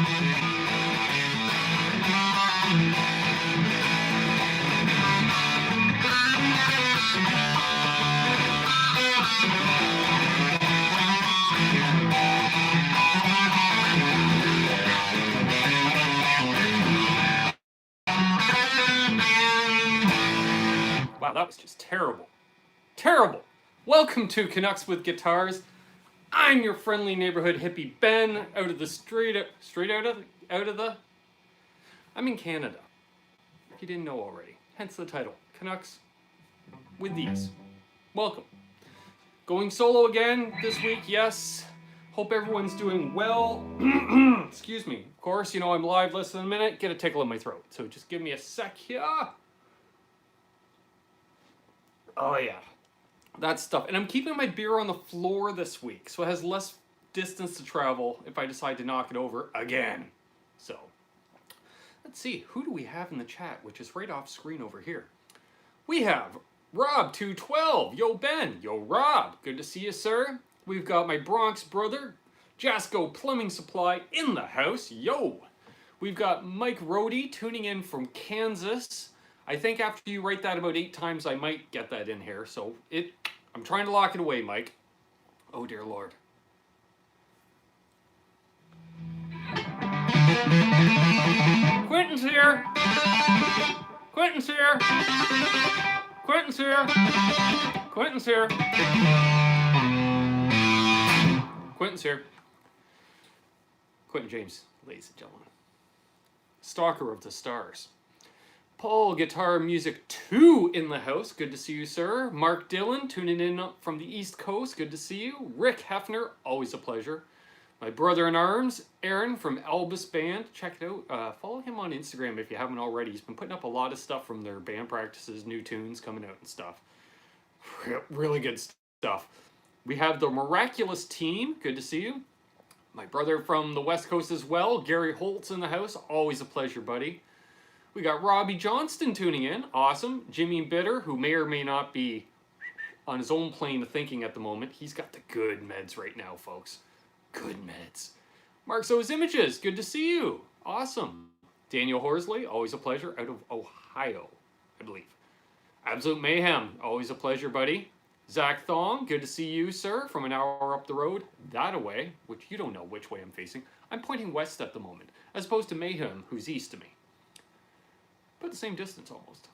Wow, that was just terrible. Terrible. Welcome to Canucks with Guitars. I'm your friendly neighborhood hippie Ben, out of the I'm in Canada. If you didn't know already. Hence the title, Canucks with these. Welcome. Going solo again this week, yes. Hope everyone's doing well. Excuse me. Of course, you know I'm live less than a minute. Get a tickle in my throat. So just give me a sec here. Oh yeah. That stuff. And I'm keeping my beer on the floor this week, so it has less distance to travel if I decide to knock it over again. So, let's see. Who do we have in the chat, which is right off screen over here? We have Rob212. Yo, Ben. Yo, Rob. Good to see you, sir. We've got my Bronx brother, Jasco Plumbing Supply, in the house. Yo. We've got Mike Rohde tuning in from Kansas. I think after you write that about 8 times, I might get that in here. So I'm trying to lock it away, Mike. Oh, dear Lord. Quentin's here. Quentin's here. Quentin's here. Quentin's here. Quentin's here. Quentin James, ladies and gentlemen. Stalker of the stars. Paul Guitar Music 2 in the house. Good to see you, sir. Mark Dillon tuning in from the East Coast. Good to see you. Rick Hefner, always a pleasure. My brother in arms, Aaron from Albus Band. Check it out. Follow him on Instagram if you haven't already. He's been putting up a lot of stuff from their band practices, new tunes coming out and stuff. Really good stuff. We have the Miraculous Team. Good to see you. My brother from the West Coast as well, Gary Holtz in the house. Always a pleasure, buddy. We got Robbie Johnston tuning in. Awesome. Jimmy Bitter, who may or may not be on his own plane of thinking at the moment. He's got the good meds right now, folks. Good meds. Mark So's Images. Good to see you. Awesome. Daniel Horsley, always a pleasure, out of Ohio, I believe. Absolute Mayhem, always a pleasure, buddy. Zach Thong, good to see you, sir, from an hour up the road. That away, which you don't know which way I'm facing. I'm pointing west at the moment, as opposed to Mayhem, who's east of me. But the same distance, almost.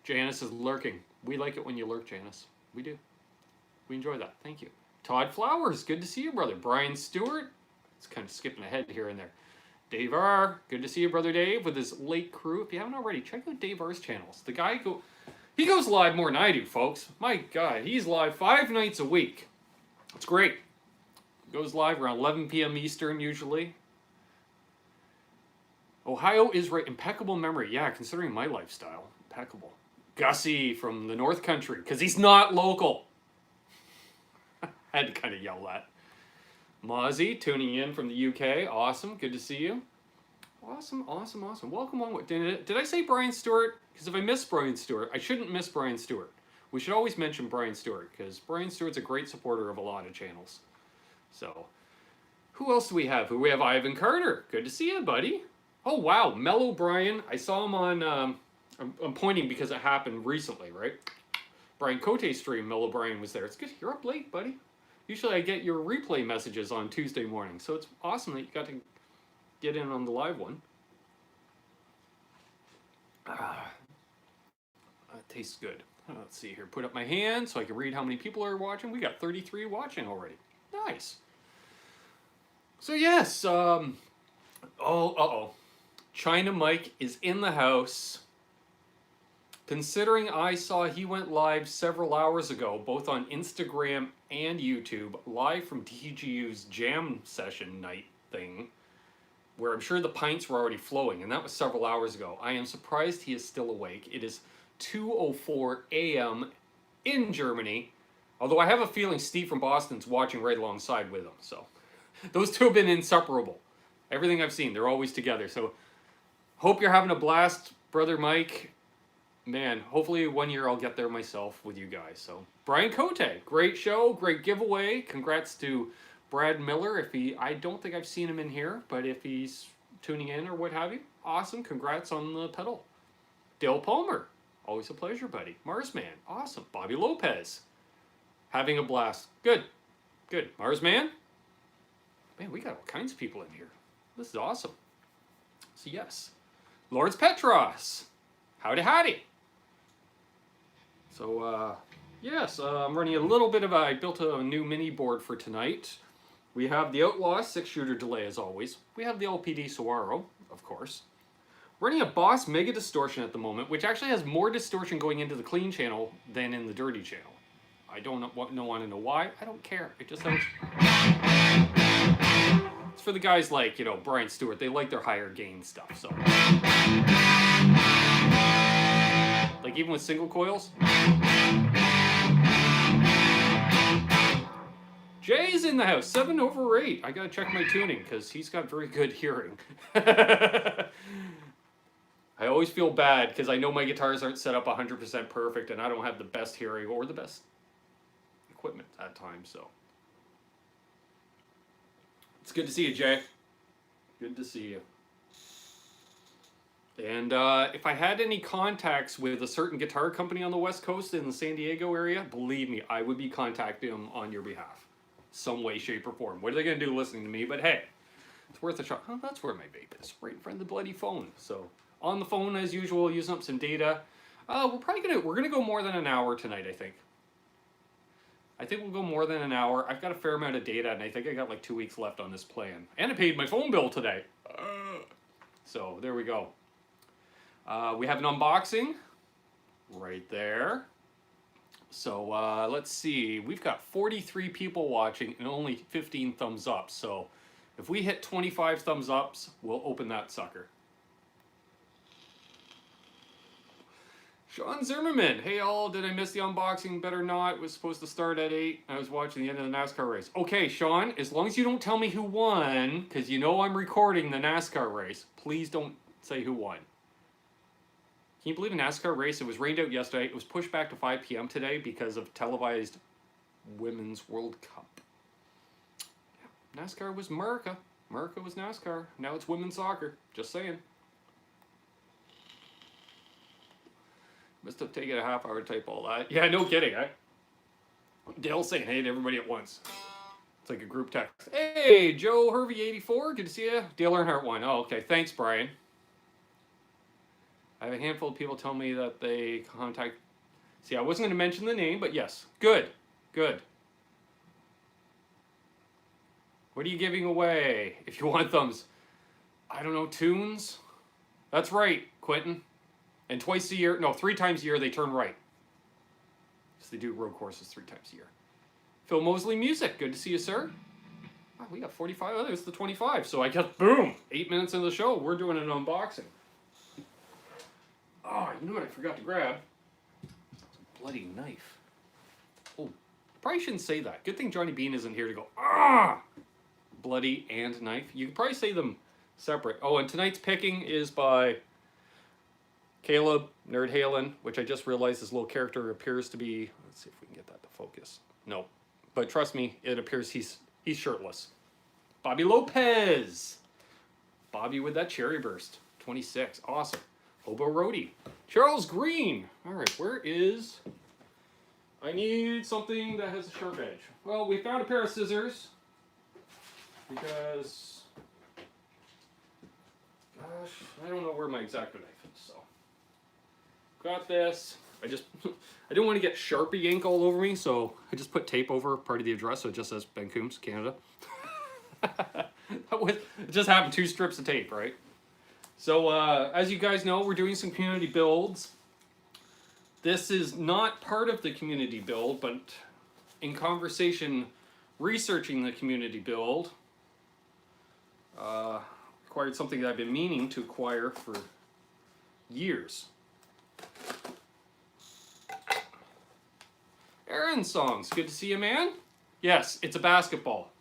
Janice is lurking. We like it when you lurk, Janice. We do. We enjoy that. Thank you. Todd Flowers, good to see you, brother. Brian Stewart. It's kind of skipping ahead here and there. Dave R. Good to see you, brother Dave, with his late crew. If you haven't already, check out Dave R's channels. The guy, he goes live more than I do, folks. My God, he's live 5 nights a week. It's great. He goes live around 11 p.m. Eastern, usually. Ohio is right. Impeccable memory. Yeah, considering my lifestyle. Impeccable. Gussie from the North Country, because he's not local. I had to kind of yell that. Mozzie tuning in from the UK. Awesome. Good to see you. Awesome, awesome, awesome. Welcome on. Did I say Brian Stewart? Because if I miss Brian Stewart, I shouldn't miss Brian Stewart. We should always mention Brian Stewart, because Brian Stewart's a great supporter of a lot of channels. So, who else do we have? We have Ivan Carter. Good to see you, buddy. Oh, wow. Mellow Brian. I saw him on, I'm pointing because it happened recently, right? Brian Cote's stream, Mellow Brian was there. It's good. You're up late, buddy. Usually I get your replay messages on Tuesday morning, so it's awesome that you got to get in on the live one. That tastes good. Let's see here. Put up my hand so I can read how many people are watching. We got 33 watching already. Nice. So yes, China Mike is in the house. Considering I saw he went live several hours ago, both on Instagram and YouTube, live from TGU's jam session night thing, where I'm sure the pints were already flowing, and that was several hours ago. I am surprised he is still awake. It is 2:04 a.m. in Germany, although I have a feeling Steve from Boston's watching right alongside with him, so those two have been inseparable. Everything I've seen, they're always together, so hope you're having a blast, Brother Mike. Man, hopefully one year I'll get there myself with you guys. So, Brian Cote, great show, great giveaway. Congrats to Brad Miller, if he, I don't think I've seen him in here, but if he's tuning in or what have you, awesome. Congrats on the pedal. Dale Palmer, always a pleasure, buddy. Marsman, awesome. Bobby Lopez, having a blast. Good, good. Marsman, man, we got all kinds of people in here. This is awesome. So yes, Lawrence Petross, howdy. So yes, I'm running a little bit of I built a new mini board for tonight. We have the Outlaw 6-shooter delay as always. We have the LPD Saguaro, of course. Running a Boss Mega Distortion at the moment, which actually has more distortion going into the clean channel than in the dirty channel. I don't want to know why. I don't care. It just sounds... It's for the guys like, you know, Brian Stewart. They like their higher gain stuff, so... Like even with single coils. Jay's in the house, 7/8. I gotta check my tuning because he's got very good hearing. I always feel bad because I know my guitars aren't set up 100% perfect and I don't have the best hearing or the best equipment at times, so. It's good to see you, Jay. Good to see you. And if I had any contacts with a certain guitar company on the West Coast in the San Diego area, believe me, I would be contacting them on your behalf. Some way, shape, or form. What are they going to do listening to me? But hey, it's worth a shot. Oh, that's where my vape is, right in front of the bloody phone. So on the phone as usual, using up some data. We're gonna go more than an hour tonight. I think we'll go more than an hour. I've got a fair amount of data, and I think I got like 2 weeks left on this plan. And I paid my phone bill today. So there we go. We have an unboxing right there. So let's see, we've got 43 people watching and only 15 thumbs up. So if we hit 25 thumbs ups, we'll open that sucker. Sean Zimmerman, hey all, did I miss the unboxing? Better not, it was supposed to start at 8. I was watching the end of the NASCAR race. Okay, Sean, as long as you don't tell me who won, because you know I'm recording the NASCAR race, please don't say who won. Can you believe a NASCAR race? It was rained out yesterday. It was pushed back to 5 p.m. today because of televised Women's World Cup. Yeah, NASCAR was America. America was NASCAR. Now it's women's soccer. Just saying. Must have taken a half hour to type all that. Yeah, no kidding. Dale's saying hey to everybody at once. It's like a group text. Hey, Joe Hervey 84. Good to see you. Dale Earnhardt won. Oh, okay. Thanks, Brian. I have a handful of people tell me that they contact... See, I wasn't going to mention the name, but yes. Good. Good. What are you giving away? If you want thumbs. I don't know, tunes? That's right, Quentin. And twice a year, no, 3 times a year, they turn right. Because they do road courses 3 times a year. Phil Mosley Music. Good to see you, sir. Wow, we got 45. Oh, there's the 25. So I guess, boom, 8 minutes into the show, we're doing an unboxing. Oh, you know what I forgot to grab? It's a bloody knife. Oh, probably shouldn't say that. Good thing Johnny Beane isn't here to go, bloody and knife. You could probably say them separate. Oh, and tonight's picking is by Caleb, Nerd Halen, which I just realized his little character appears to be, let's see if we can get that to focus. No, but trust me, it appears he's shirtless. Bobby Lopez. Bobby with that cherry burst. 26, awesome. Hobo Roadie. Charles Green. All right, where is... I need something that has a sharp edge. Well, we found a pair of scissors. Because... Gosh, I don't know where my X-Acto knife is, so... Got this. I didn't want to get Sharpie ink all over me, so I just put tape over part of the address, so it just says Ben Coombs, Canada. It just happened, 2 strips of tape, right? So, as you guys know, we're doing some community builds. This is not part of the community build, but in conversation, researching the community build, acquired something that I've been meaning to acquire for years. Aaron Songs, good to see you, man. Yes, it's a basketball.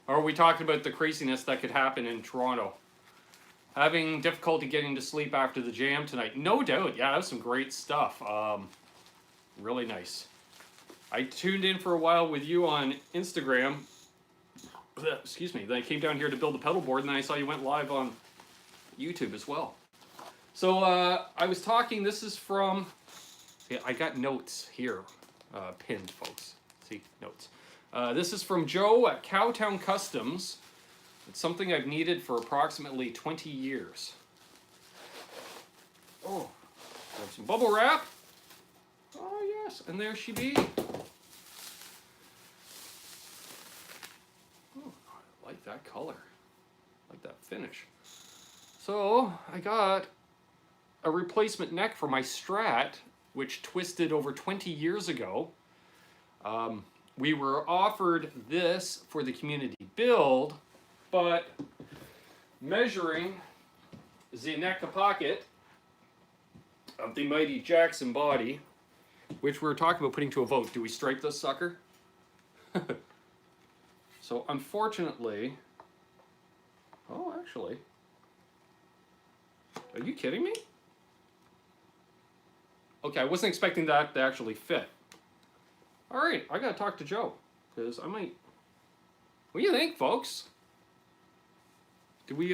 Or are we talking about the craziness that could happen in Toronto? Having difficulty getting to sleep after the jam tonight. No doubt. Yeah, that was some great stuff. Really nice. I tuned in for a while with you on Instagram. Excuse me. Then I came down here to build a pedal board, and then I saw you went live on YouTube as well. So I was talking. This is from. Yeah, I got notes here, pinned, folks. See, notes. This is from Joe at Cowtown Customs. It's something I've needed for approximately 20 years. Oh, have some bubble wrap. Oh yes, and there she be. Oh, I like that color. I like that finish. So I got a replacement neck for my Strat, which twisted over 20 years ago. We were offered this for the community build, but measuring the neck pocket of the mighty Jackson body, which we were talking about putting to a vote. Do we stripe this sucker? So unfortunately, oh, actually, are you kidding me? Okay, I wasn't expecting that to actually fit. All right, I gotta talk to Joe, because I might, what do you think, folks? Do we,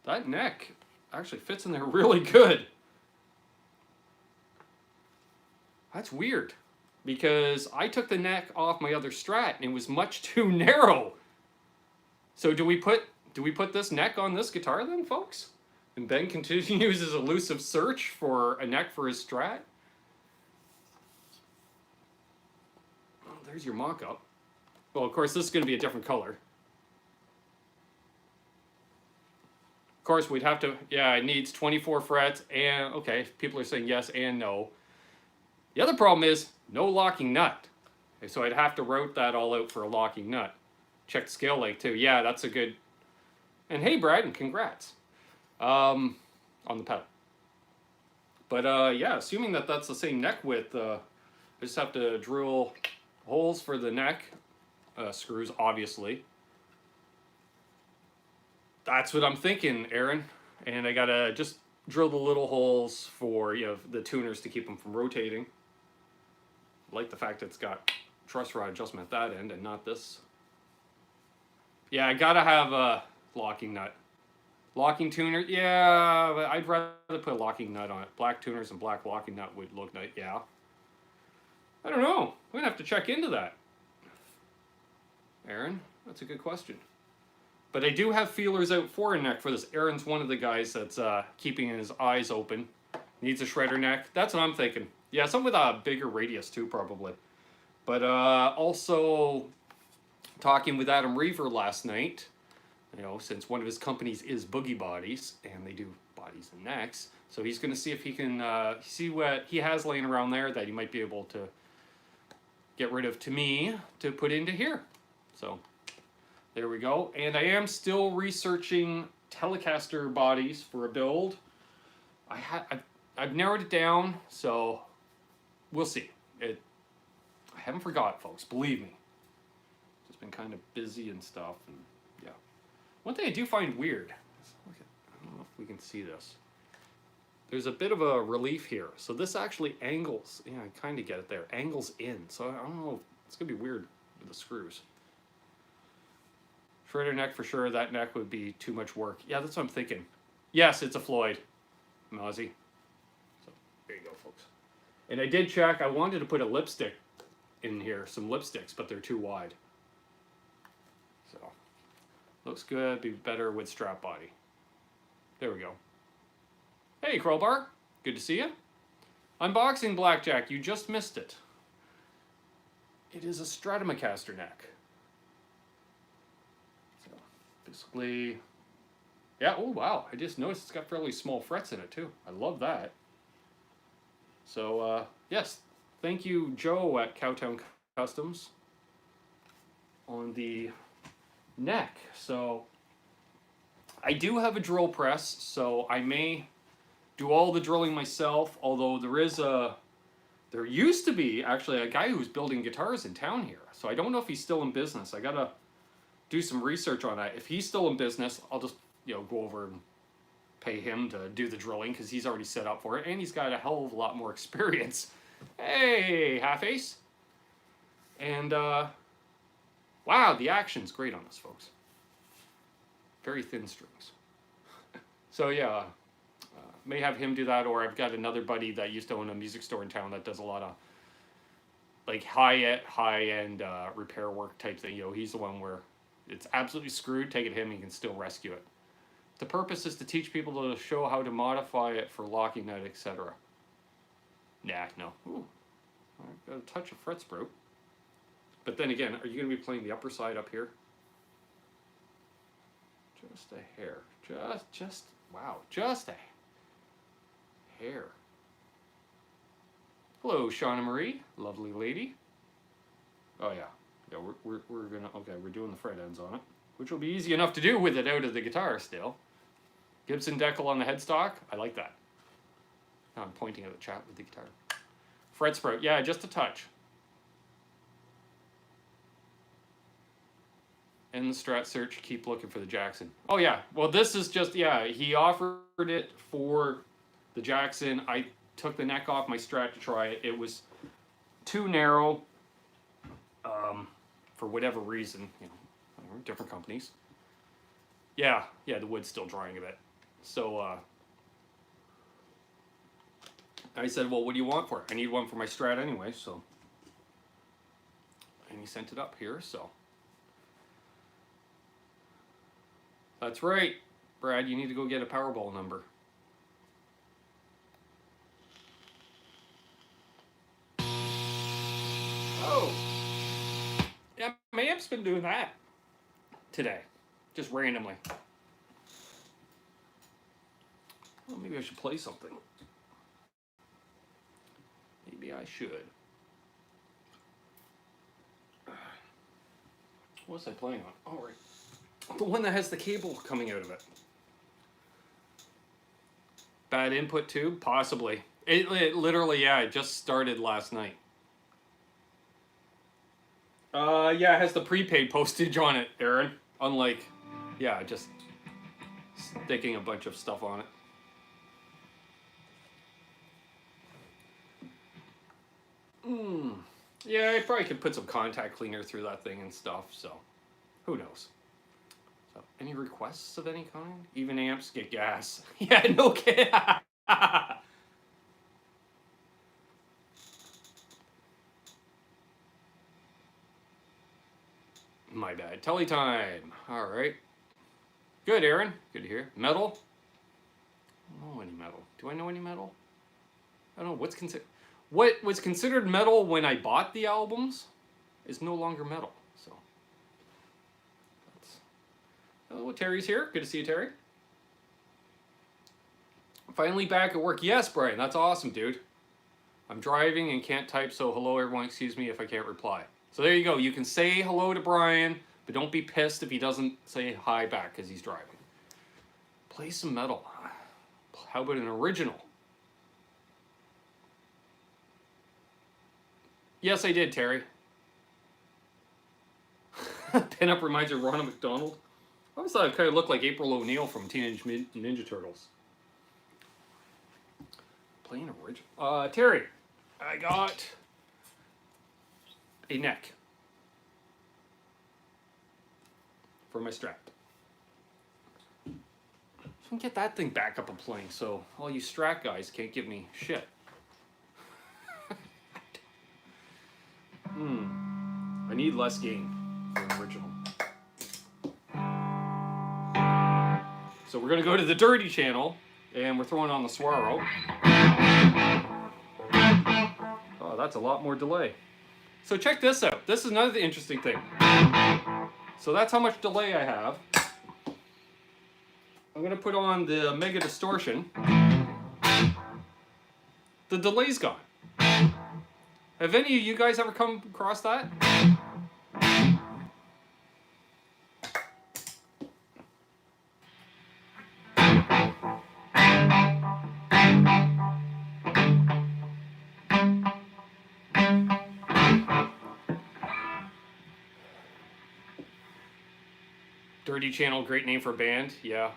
that neck actually fits in there really good. That's weird, because I took the neck off my other Strat and it was much too narrow. So do we put this neck on this guitar then, folks? And Ben continues his elusive search for a neck for his Strat. Oh, there's your mock-up. Well, of course, this is going to be a different color. Of course, we'd have to, yeah, it needs 24 frets, and, okay, people are saying yes and no. The other problem is no locking nut. Okay, so I'd have to route that all out for a locking nut. Check the scale length too. Yeah, that's a good. And hey, Brad, and congrats on the pedal. But yeah, assuming that that's the same neck width, I just have to drill holes for the neck screws, obviously. That's what I'm thinking, Aaron. And I gotta just drill the little holes for, you know, the tuners to keep them from rotating. I like the fact that it's got truss rod adjustment at that end and not this. Yeah, I gotta have a locking nut. Locking tuner, yeah, but I'd rather put a locking nut on it. Black tuners and black locking nut would look nice, yeah. I don't know. We're gonna have to check into that. Aaron, that's a good question. But I do have feelers out for a neck for this. Aaron's one of the guys that's keeping his eyes open. Needs a shredder neck. That's what I'm thinking. Yeah, something with a bigger radius too, probably. But also talking with Adam Reaver last night, you know, since one of his companies is Boogie Bodies, and they do bodies and necks, so he's going to see if he can see what he has laying around there that he might be able to get rid of to me to put into here. So there we go. And I am still researching Telecaster bodies for a build. I've narrowed it down, so we'll see. I haven't forgot, folks. Believe me. Just been kind of busy and stuff, and yeah. One thing I do find weird. Look at, I don't know if we can see this. There's a bit of a relief here, so this actually angles. Yeah, I kind of get it there. Angles in, so I don't know. It's gonna be weird with the screws. Shredder neck for sure. That neck would be too much work. Yeah, that's what I'm thinking. Yes, it's a Floyd, Mozzie. So there you go, folks. And I did check. I wanted to put a lipstick in here, some lipsticks, but they're too wide. So looks good. Be better with strap body. There we go. Hey, Crowbar. Good to see you. Unboxing Blackjack. You just missed it. It is a Stratocaster neck. Basically, yeah, oh wow, I just noticed it's got fairly small frets in it too. I love that. So, yes, thank you, Joe at Cowtown Customs on the neck. So, I do have a drill press, so I may do all the drilling myself, although there used to be actually a guy who's building guitars in town here. So I don't know if he's still in business. I gotta do some research on that. If he's still in business, I'll just, you know, go over and pay him to do the drilling because he's already set up for it, and he's got a hell of a lot more experience. Hey, Half Ace. And wow, the action's great on this, folks. Very thin strings. So yeah, may have him do that, or I've got another buddy that used to own a music store in town that does a lot of like high-end repair work type thing. You know, he's the one where it's absolutely screwed, take it to him, he can still rescue it. The purpose is to teach people to show how to modify it for locking nut, etc. Nah, no. Ooh, I've got a touch of fret sprout. But then again, are you going to be playing the upper side up here? Just a hair. Just, wow, just a hair. Hello, Shauna Marie, lovely lady. Oh yeah, yeah, we're gonna, okay, we're doing the fret ends on it, which will be easy enough to do with it out of the guitar still. Gibson decal on the headstock, I like that. Now I'm pointing at the chat with the guitar. Fret sprout, yeah, just a touch. In the strat search, keep looking for the Jackson. Oh yeah, well this is just, yeah, he offered it for the Jackson. I took the neck off my strat to try it. It was too narrow for whatever reason, you know, different companies. Yeah, the wood's still drying a bit. So I said, well, what do you want for it? I need one for my strat anyway, so. And he sent it up here, so. That's right, Brad, you need to go get a Powerball number. Oh, yeah, my amp's been doing that today, just randomly. Well, maybe I should play something. Maybe I should. What was I playing on? Oh, right. The one that has the cable coming out of it. Bad input tube? Possibly. It literally, yeah, it just started last night. Yeah, it has the prepaid postage on it, Aaron. Unlike, yeah, just sticking a bunch of stuff on it. Yeah, I probably could put some contact cleaner through that thing and stuff, so who knows. So, any requests of any kind? Even amps get gas. Yeah, no kidding. My bad. Telly time. All right. Good, Aaron. Good to hear. Metal? I don't know any metal. Do I know any metal? I don't know. What was considered metal when I bought the albums is no longer metal. So, hello, Terry's here. Good to see you, Terry. Finally back at work. Yes, Brian. That's awesome, dude. I'm driving and can't type, so hello, everyone. Excuse me if I can't reply. So there you go. You can say hello to Brian, but don't be pissed if he doesn't say hi back because he's driving. Play some metal. How about an original? Yes, I did, Terry. Pinup reminds you of Ronald McDonald. I always thought it kind of looked like April O'Neil from Teenage Mutant Ninja Turtles. Playing original. Terry, I got a neck for my strap. So I can get that thing back up and playing, so all you Strat guys can't give me shit. I need less gain for an original. So we're gonna go to the dirty channel, and we're throwing on the Swaro. Oh, that's a lot more delay. So check this out. This is another interesting thing. So that's how much delay I have. I'm gonna put on the Mega Distortion. The delay's gone. Have any of you guys ever come across that? Dirty Channel, great name for a band, yeah.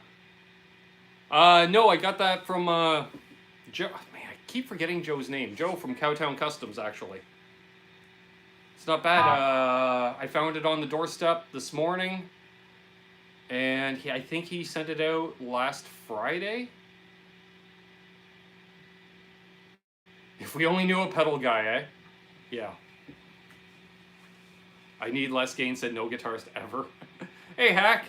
No, I got that from Joe. Man, I keep forgetting Joe's name. Joe from Cowtown Customs, actually. It's not bad. I found it on the doorstep this morning, and I think he sent it out last Friday. If we only knew a pedal guy, eh? Yeah. I need less gain, said no guitarist ever. Hey, Hack.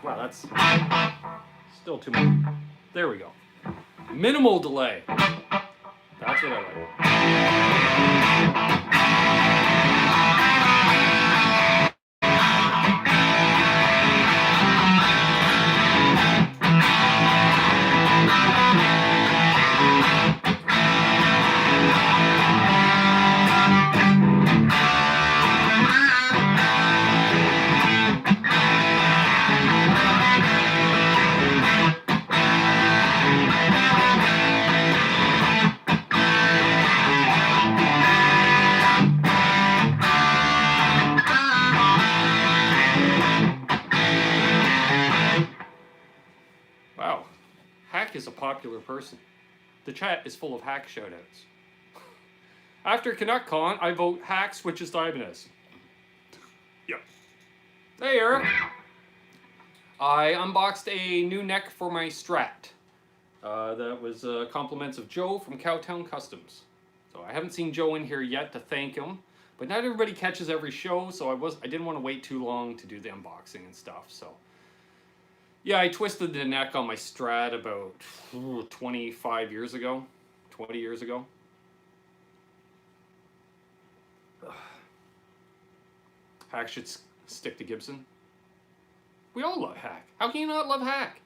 Wow, that's still too much. There we go. Minimal delay. That's what I like. Wow, Hack is a popular person. The chat is full of Hack shoutouts. After CanuckCon, I vote Hack switches to Ibanez. Yep. Hey, Eric. I unboxed a new neck for my Strat. That was compliments of Joe from Cowtown Customs. So I haven't seen Joe in here yet to thank him, but not everybody catches every show, so I didn't want to wait too long to do the unboxing and stuff. So yeah, I twisted the neck on my Strat about 25 years ago, 20 years ago. Hack should stick to Gibson. We all love Hack. How can you not love Hack?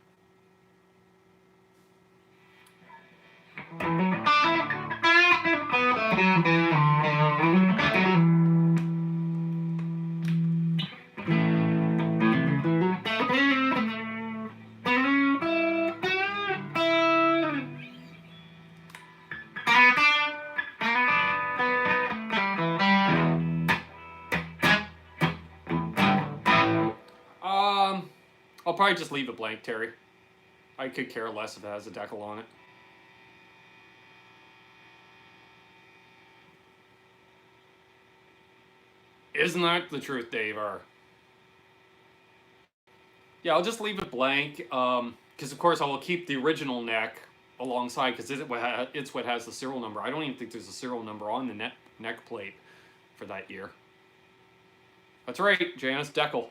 I'll probably just leave it blank, Terry. I could care less if it has a decal on it. Isn't that the truth, Dave? Yeah, I'll just leave it blank, because of course I will keep the original neck alongside, because it's what has the serial number. I don't even think there's a serial number on the neck plate for that year. That's right, Janice, decal.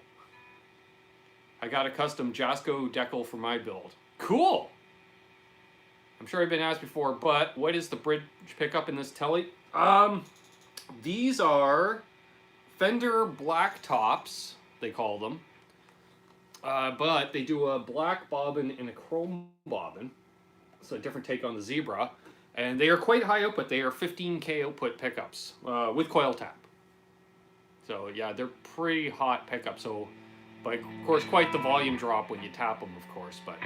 I got a custom Jasco decal for my build. Cool! I'm sure I've been asked before, but what is the bridge pickup in this Telly? These are Fender black tops, they call them. But they do a black bobbin and a chrome bobbin. So a different take on the Zebra. And they are quite high output. They are 15K output pickups with coil tap. So yeah, they're pretty hot pickups. So, but of course, quite the volume drop when you tap them, of course. But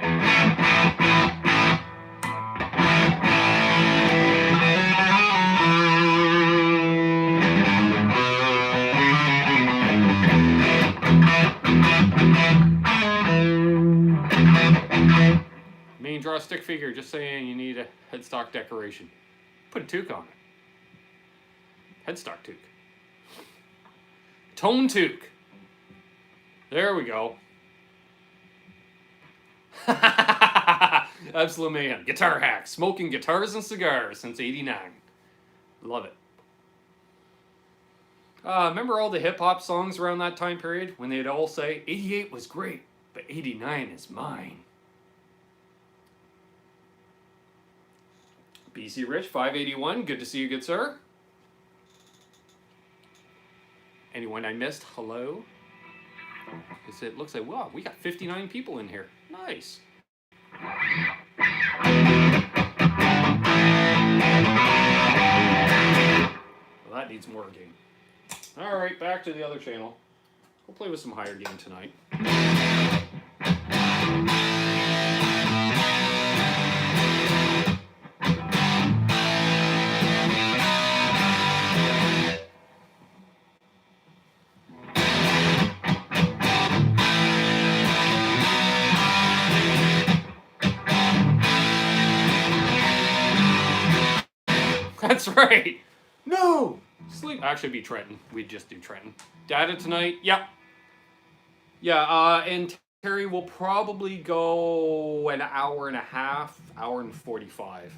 main draw stick figure, just saying you need a headstock decoration. Put a toque on it. Headstock toque. Tone toque. There we go. Absolute mayhem. Guitar hack. Smoking guitars and cigars since '89. Love it. Remember all the hip-hop songs around that time period when they'd all say, 88 was great, but 89 is mine. BC Rich, 581, good to see you, good sir. Anyone I missed, hello? It looks like, wow, we got 59 people in here. Nice. Well, that needs more gain. All right, back to the other channel. We'll play with some higher gain tonight. That's right. No! Sleep. Actually, be Trenton. We'd just do Trenton. Data tonight? Yep. Yeah, and Terry will probably go an hour and a half, hour and 45.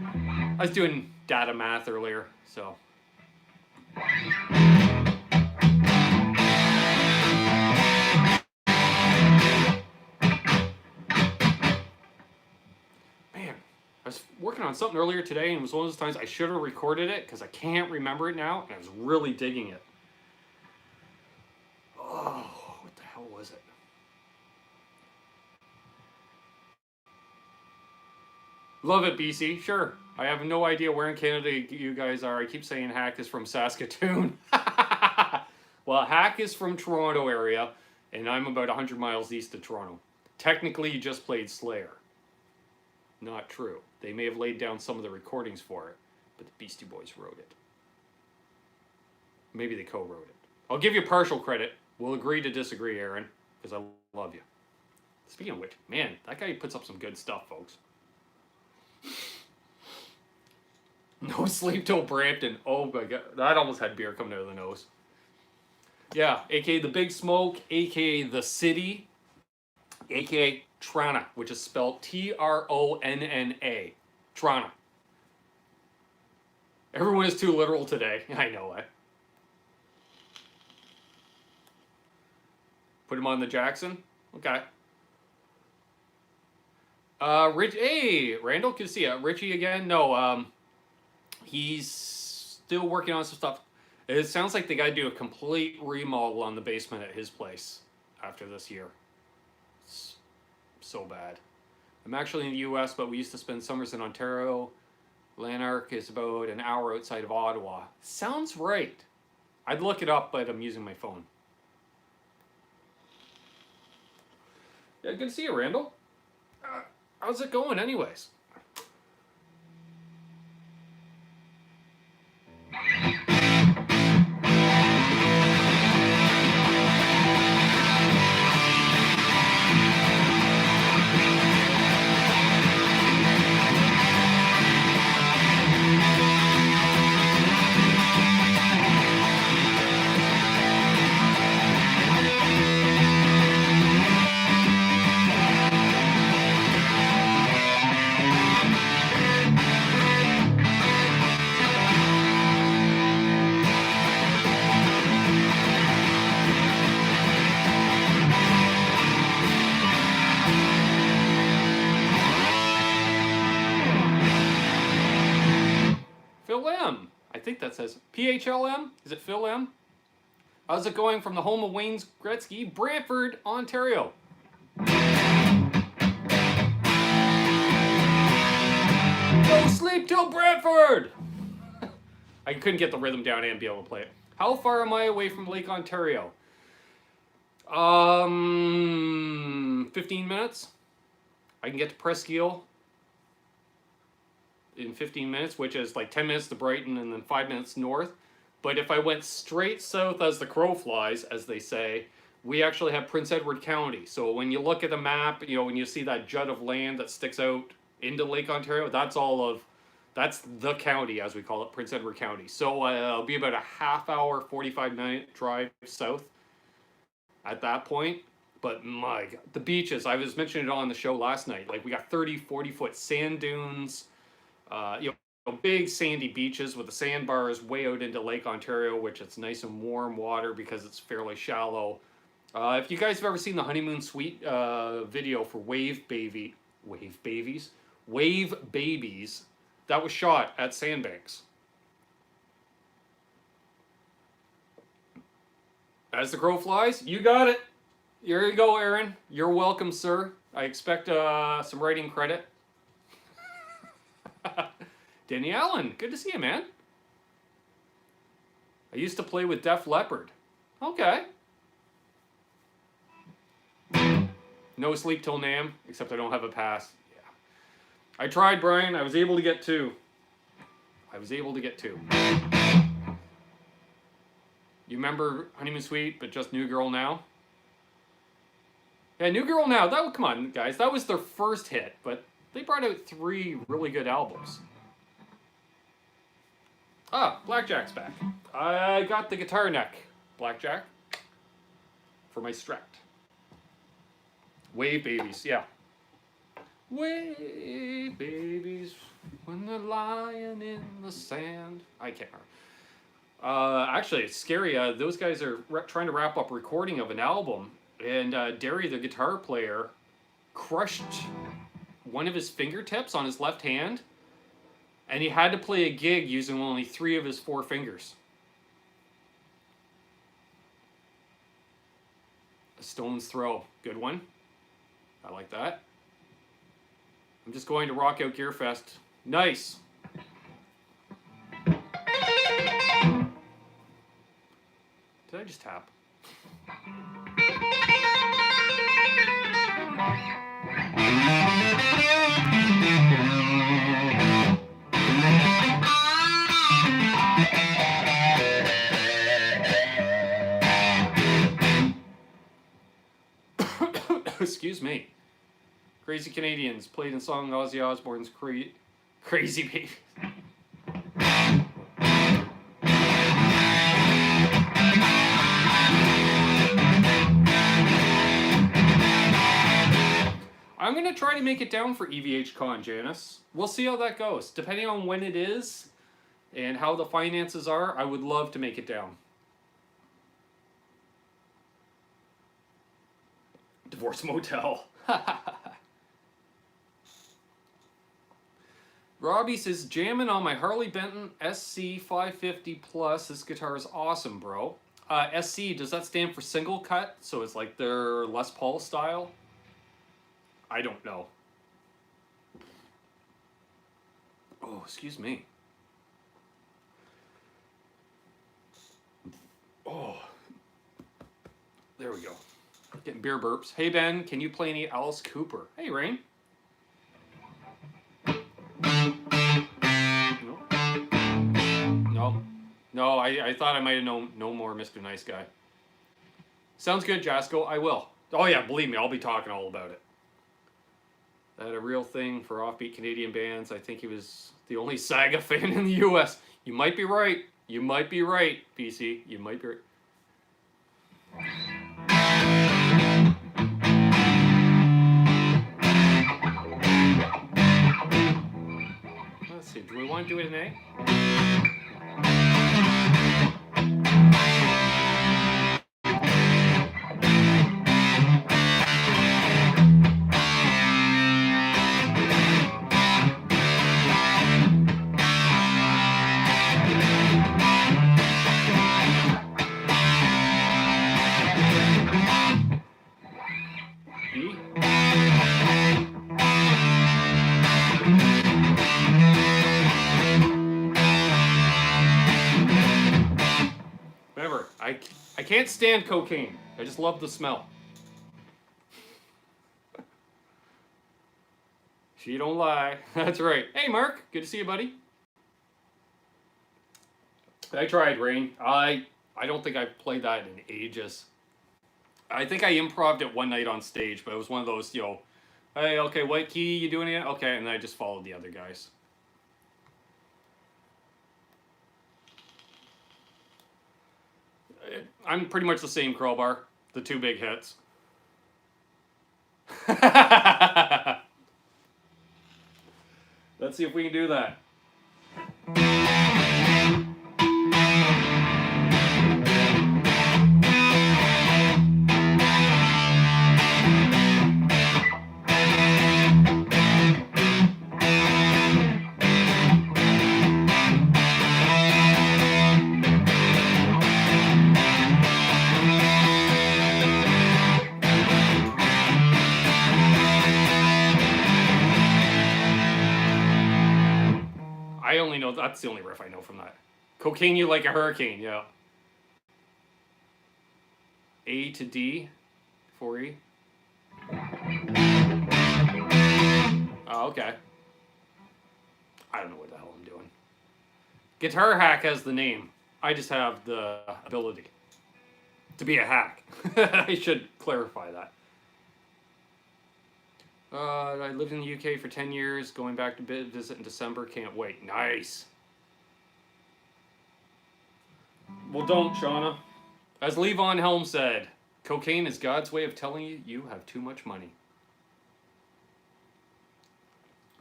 I was doing data math earlier, so. Man, I was working on something earlier today, and it was one of those times I should have recorded it because I can't remember it now, and I was really digging it. Oh, what the hell was it? Love it, BC. Sure. I have no idea where in Canada you guys are. I keep saying Hack is from Saskatoon. Well, Hack is from Toronto area, and I'm about 100 miles east of Toronto. Technically, you just played Slayer. Not true. They may have laid down some of the recordings for it, but the Beastie Boys wrote it. Maybe they co-wrote it. I'll give you partial credit. We'll agree to disagree, Aaron, because I love you. Speaking of which, man, that guy puts up some good stuff, folks. No sleep till Brampton. Oh my god, that almost had beer coming out of the nose. Yeah, aka the Big Smoke, aka the City, aka Trana, which is spelled Tronna. Trana. Everyone is too literal today. I know it. Put him on the Jackson. Okay. Hey, Randall, good to see you. Richie again? No, he's still working on some stuff. It sounds like they got to do a complete remodel on the basement at his place after this year. It's so bad. I'm actually in the U.S., but we used to spend summers in Ontario. Lanark is about an hour outside of Ottawa. Sounds right. I'd look it up, but I'm using my phone. Yeah, good to see you, Randall. How's it going anyways? Phil M. I think that says PHLM. Is it Phil M? How's it going from the home of Wayne Gretzky, Brantford, Ontario? No sleep till Brantford! I couldn't get the rhythm down and be able to play it. How far am I away from Lake Ontario? 15 minutes. I can get to Presqu'île in 15 minutes, which is like 10 minutes to Brighton and then 5 minutes north. But if I went straight south as the crow flies, as they say, we actually have Prince Edward County. So when you look at the map, you know, when you see that jut of land that sticks out into Lake Ontario, that's the county, as we call it, Prince Edward County. So it'll be about a half hour, 45-minute drive south at that point. But my God, the beaches, I was mentioning it on the show last night. Like we got 30, 40-foot sand dunes, you know, big sandy beaches with the sandbars way out into Lake Ontario, which it's nice and warm water because it's fairly shallow. If you guys have ever seen the Honeymoon Suite video for Wave Babies, that was shot at Sandbanks. As the crow flies, you got it. Here you go, Aaron. You're welcome, sir. I expect some writing credit. Denny Allen, good to see you, man. I used to play with Def Leppard. Okay. No sleep till NAMM, except I don't have a pass. Yeah. I tried, Brian. I was able to get 2. You remember Honeymoon Suite, but just New Girl Now? Yeah, New Girl Now. Come on, guys. That was their first hit, but they brought out 3 really good albums. Ah, Blackjack's back. I got the guitar neck, Blackjack, for my strat. Wave babies, yeah. Wave babies, when they're lying in the sand. I can't remember. Actually, it's scary. Those guys are trying to wrap up recording of an album, and Derry, the guitar player, crushed one of his fingertips on his left hand, and he had to play a gig using only 3 of his 4 fingers. A stone's throw. Good one. I like that. I'm just going to rock out Gearfest. Nice. Did I just tap? Excuse me. Crazy Canadians played in song Ozzy Osbourne's Crazy Baby. I'm going to try to make it down for EVH Con, Janice. We'll see how that goes. Depending on when it is and how the finances are, I would love to make it down. Divorce Motel. Robbie says, jamming on my Harley Benton SC 550 Plus. This guitar is awesome, bro. SC, does that stand for single cut? So it's like their Les Paul style? I don't know. Oh, excuse me. Oh. There we go. Getting beer burps. Hey, Ben, can you play any Alice Cooper? Hey, Rain. No. No, I thought I might have known no more Mr. Nice Guy. Sounds good, Jasco. I will. Oh, yeah, believe me, I'll be talking all about it. That a real thing for offbeat Canadian bands. I think he was the only Saga fan in the U.S. You might be right. You might be right, PC. You might be right. Let's see. Do we want to do it in A? I can't stand cocaine. I just love the smell. She don't lie. That's right. Hey, Mark. Good to see you, buddy. I tried, Rain. I don't think I've played that in ages. I think I improv'd it one night on stage, but it was one of those, you know, hey, okay, what key you doing it? Okay, and then I just followed the other guys. I'm pretty much the same, Crowbar. The 2 big hits. Let's see if we can do that. I only know, that's the only riff I know from that. Cocaine You Like a Hurricane, yeah. A to D, 4E. Oh, okay. I don't know what the hell I'm doing. Guitar Hack has the name. I just have the ability to be a hack. I should clarify that. I lived in the UK for 10 years, going back to visit in December. Can't wait. Nice. Well, don't, Shauna. As Levon Helm said, cocaine is God's way of telling you you have too much money.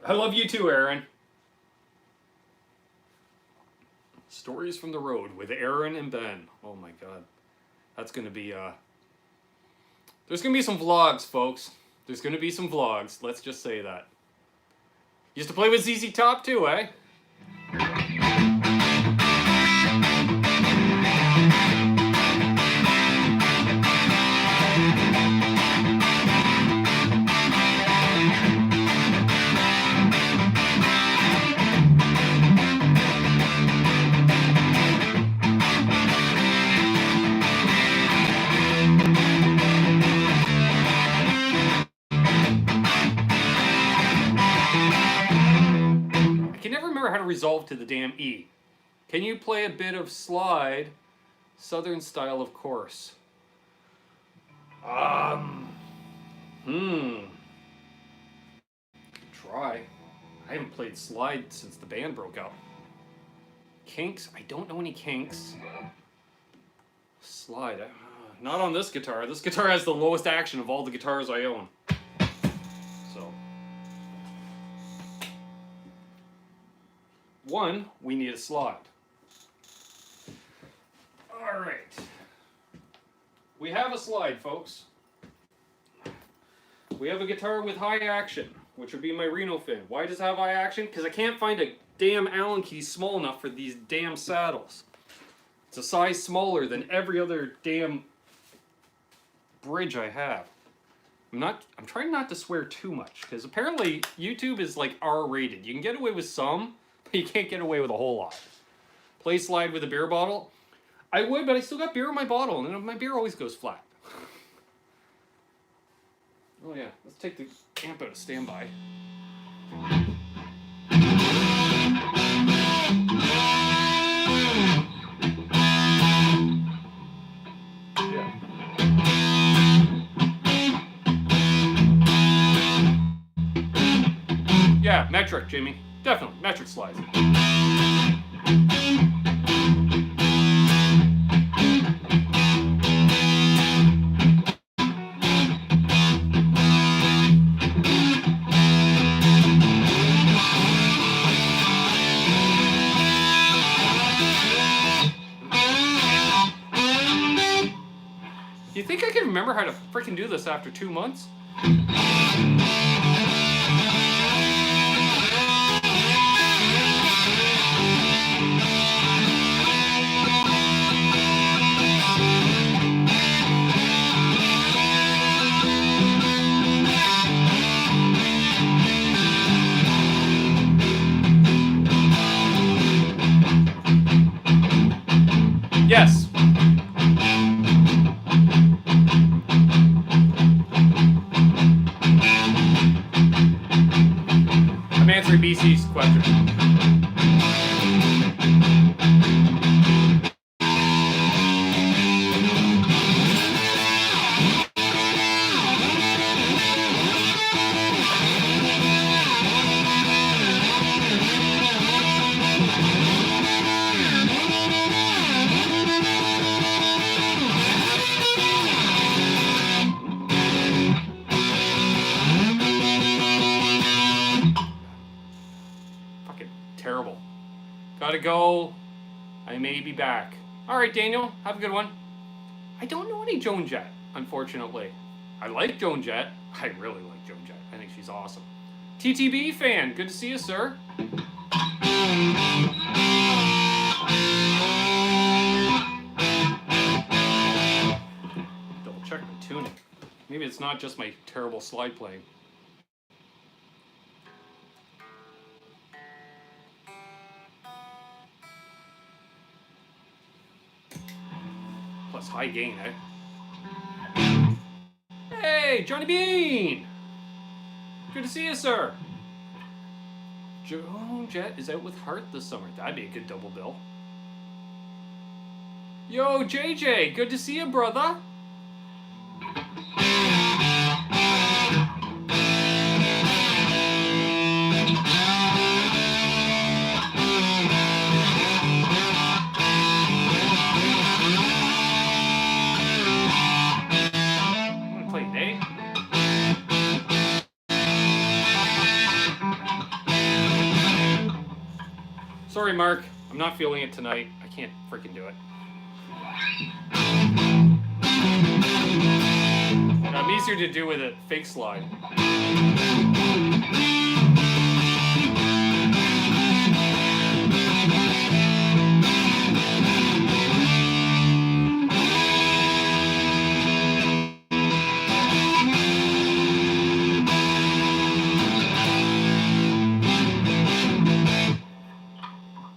I love you too, Aaron. Stories from the road with Aaron and Ben. Oh my God. That's going to be, there's going to be some vlogs, folks. There's going to be some vlogs. Let's just say that. Used to play with ZZ Top too, eh? How to resolve to the damn E. Can you play a bit of slide, Southern style, of course? Try. I haven't played slide since the band broke up. Kinks? I don't know any kinks. Slide? Not on this guitar. This guitar has the lowest action of all the guitars I own. So. One, we need a slide. All right. We have a slide, folks. We have a guitar with high action, which would be my Reno Fin. Why does it have high action? Because I can't find a damn Allen key small enough for these damn saddles. It's a size smaller than every other damn bridge I have. I'm trying not to swear too much, because apparently YouTube is like R-rated. You can get away with some, you can't get away with a whole lot. Play slide with a beer bottle? I would, but I still got beer in my bottle, and my beer always goes flat. Oh yeah, let's take the amp out of standby. Yeah, metric, Jimmy. Definitely, metric slides. You think I can remember how to freaking do this after 2 months? Yes. I'm answering BC's question. Gotta go. I may be back. Alright, Daniel. Have a good one. I don't know any Joan Jett, unfortunately. I like Joan Jett. I really like Joan Jett. I think she's awesome. TTB fan. Good to see you, sir. Double check my tuning. Maybe it's not just my terrible slide playing. Plus high gain, eh? Hey, Johnny Beane! Good to see you, sir. Joan Jett is out with Hart this summer. That'd be a good double bill. Yo, JJ, good to see you, brother. Sorry, Mark. I'm not feeling it tonight. I can't freaking do it. I'm easier to do with a fake slide.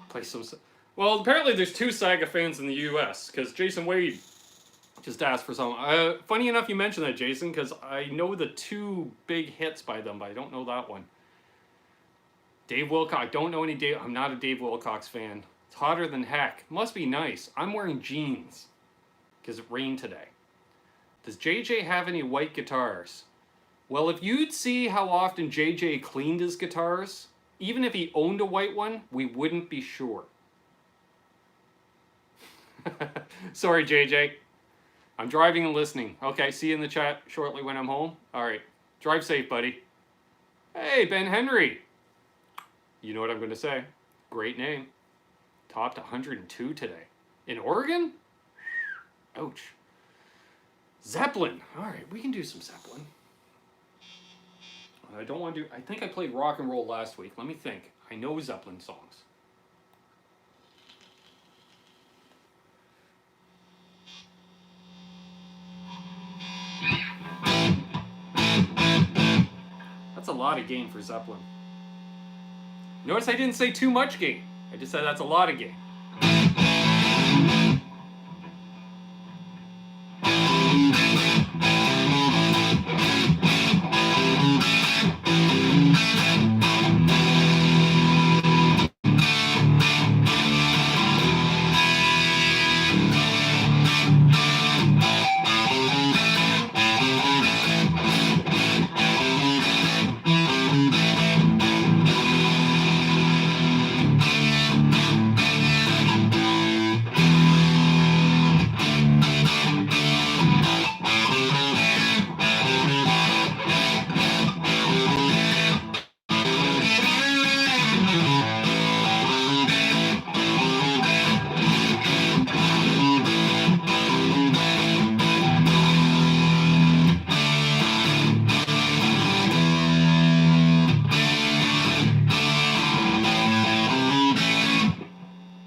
Play some. Well, apparently there's 2 Saga fans in the U.S. because Jason Wade just asked for some. Funny enough you mentioned that, Jason, because I know the 2 big hits by them, but I don't know that one. Dave Wilcox. I don't know any Dave. I'm not a Dave Wilcox fan. It's hotter than heck. Must be nice. I'm wearing jeans because it rained today. Does JJ have any white guitars? Well, if you'd see how often JJ cleaned his guitars, even if he owned a white one, we wouldn't be sure. Sorry, JJ. I'm driving and listening. Okay, see you in the chat shortly when I'm home. All right, drive safe, buddy. Hey, Ben Henry. You know what I'm going to say. Great name. Topped 102 today. In Oregon? Ouch. Zeppelin. All right, we can do some Zeppelin. I don't want to do... I think I played rock and roll last week. Let me think. I know Zeppelin songs. That's a lot of gain for Zeppelin. Notice I didn't say too much gain. I just said that's a lot of gain.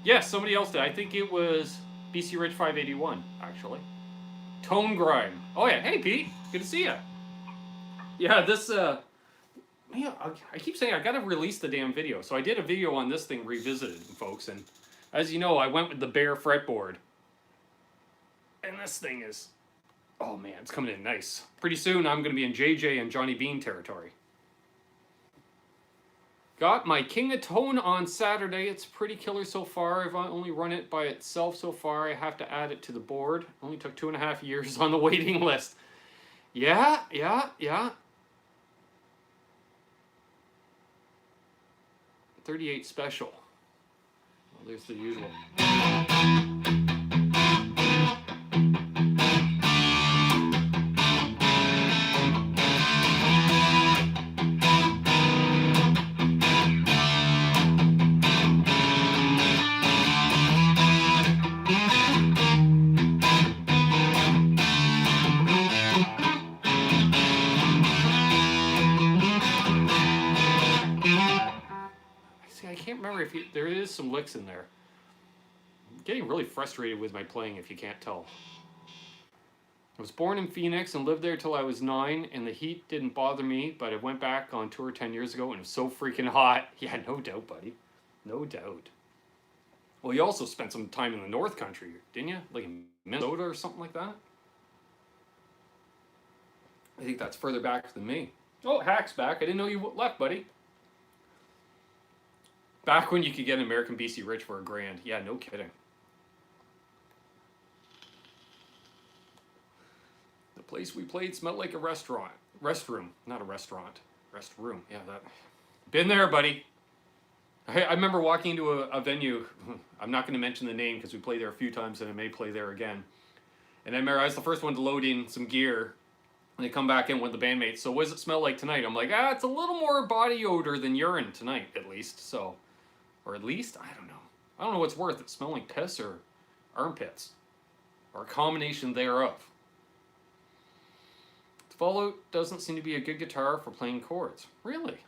Yes, somebody else did. I think it was BC Rich 581, actually. Tone Grime. Oh yeah, hey Pete, good to see you. Yeah, this, man, I keep saying I gotta release the damn video. So I did a video on this thing revisited, folks, and as you know, I went with the bare fretboard. And this thing is, oh man, it's coming in nice. Pretty soon I'm gonna be in JJ and Johnny Beane territory. Got my King of Tone on Saturday. It's pretty killer so far. I've only run it by itself so far. I have to add it to the board. Only took 2.5 years on the waiting list. Yeah. 38 special. Well, there's the usual. If there is some licks in there. I'm getting really frustrated with my playing if you can't tell. I was born in Phoenix and lived there till I was 9, and the heat didn't bother me, but I went back on tour 10 years ago and it was so freaking hot. Yeah, no doubt, buddy. No doubt. Well, you also spent some time in the North Country, didn't you? Like in Minnesota or something like that? I think that's further back than me. Oh, Hack's back. I didn't know you left, buddy. Back when you could get an American BC Rich for $1,000. Yeah, no kidding. The place we played smelled like a restaurant. Restroom. Not a restaurant. Restroom. Yeah, that. Been there, buddy. I remember walking into a venue. I'm not going to mention the name because we played there a few times and I may play there again. And I remember I was the first one to load in some gear. And they come back in with the bandmates. So what does it smell like tonight? I'm like, it's a little more body odor than urine tonight, at least. So... Or at least, I don't know. I don't know what's worse, it smelling like piss or armpits. Or a combination thereof. Fallout doesn't seem to be a good guitar for playing chords. Really?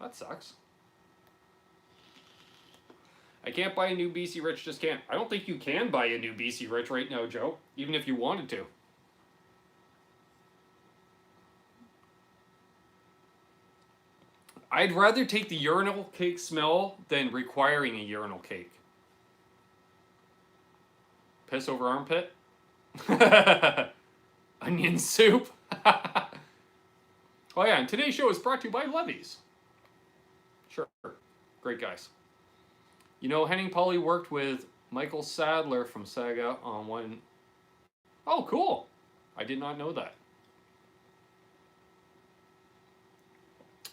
That sucks. I can't buy a new BC Rich, just can't. I don't think you can buy a new BC Rich right now, Joe. Even if you wanted to. I'd rather take the urinal cake smell than requiring a urinal cake. Piss over armpit? Onion soup? Oh yeah, and today's show is brought to you by Levy's. Sure. Great guys. You know, Henning Pauly worked with Michael Sadler from Sega on one... Oh, cool. I did not know that.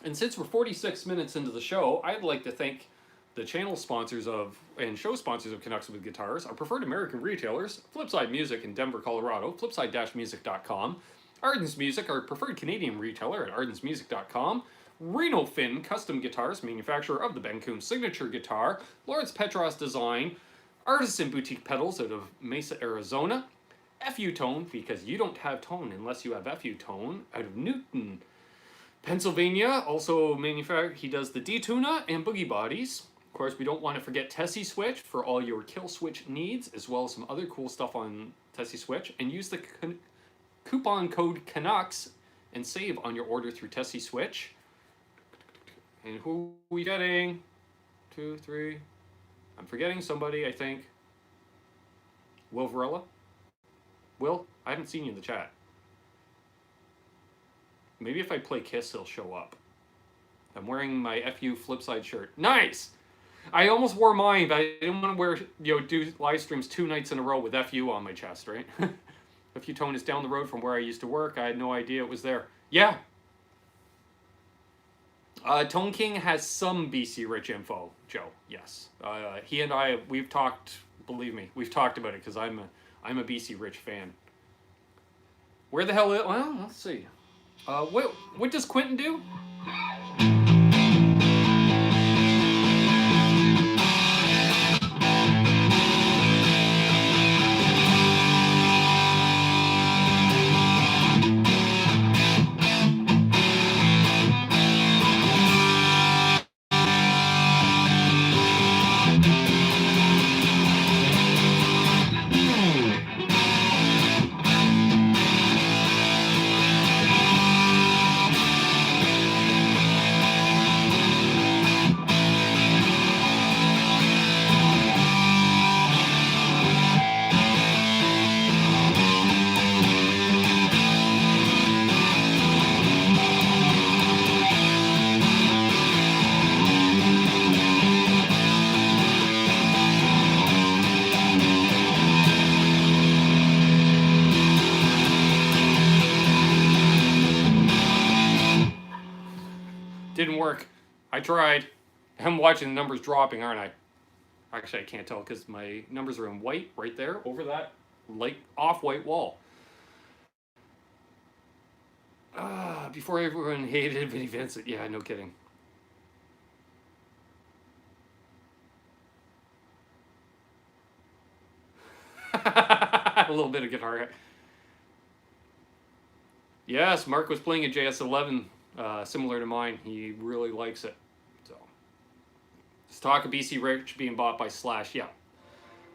And since we're 46 minutes into the show, I'd like to thank the channel sponsors of and show sponsors of Canucks with Guitars, our preferred American retailers, Flipside Music in Denver, Colorado, flipside-music.com, Ardens Music, our preferred Canadian retailer at ardensmusic.com, Reno Fin Custom Guitars, manufacturer of the Ben Coombs signature guitar, Lawrence Petross Design, Artisan Boutique Pedals out of Mesa, Arizona, FU Tone, because you don't have tone unless you have FU Tone, out of Newton, Pennsylvania. Also he does the D-Tuna and Boogie Bodies. Of course, we don't want to forget Tesi Switch for all your kill switch needs, as well as some other cool stuff on Tesi Switch. And use the coupon code Canucks and save on your order through Tesi Switch. And who are we getting? 2, 3. I'm forgetting somebody, I think. Will Varela? Will? I haven't seen you in the chat. Maybe if I play Kiss, he'll show up. I'm wearing my FU Flipside shirt. Nice! I almost wore mine, but I didn't want to wear, do live streams 2 nights in a row with FU on my chest, right? FU Tone is down the road from where I used to work. I had no idea it was there. Yeah. Tone King has some BC Rich info, Joe. Yes. He and I, we've talked, believe me, we've talked about it because I'm a BC Rich fan. Where the hell is, well, let's see. What does Quentin do? Didn't work. I tried. I'm watching the numbers dropping, aren't I? Actually, I can't tell because my numbers are in white right there over that light off-white wall. Before everyone hated Vinnie Vincent. Yeah, no kidding. A little bit of guitar. Yes, Mark was playing a JS11 similar to mine. He really likes it. So, let's talk of BC Rich being bought by Slash. Yeah,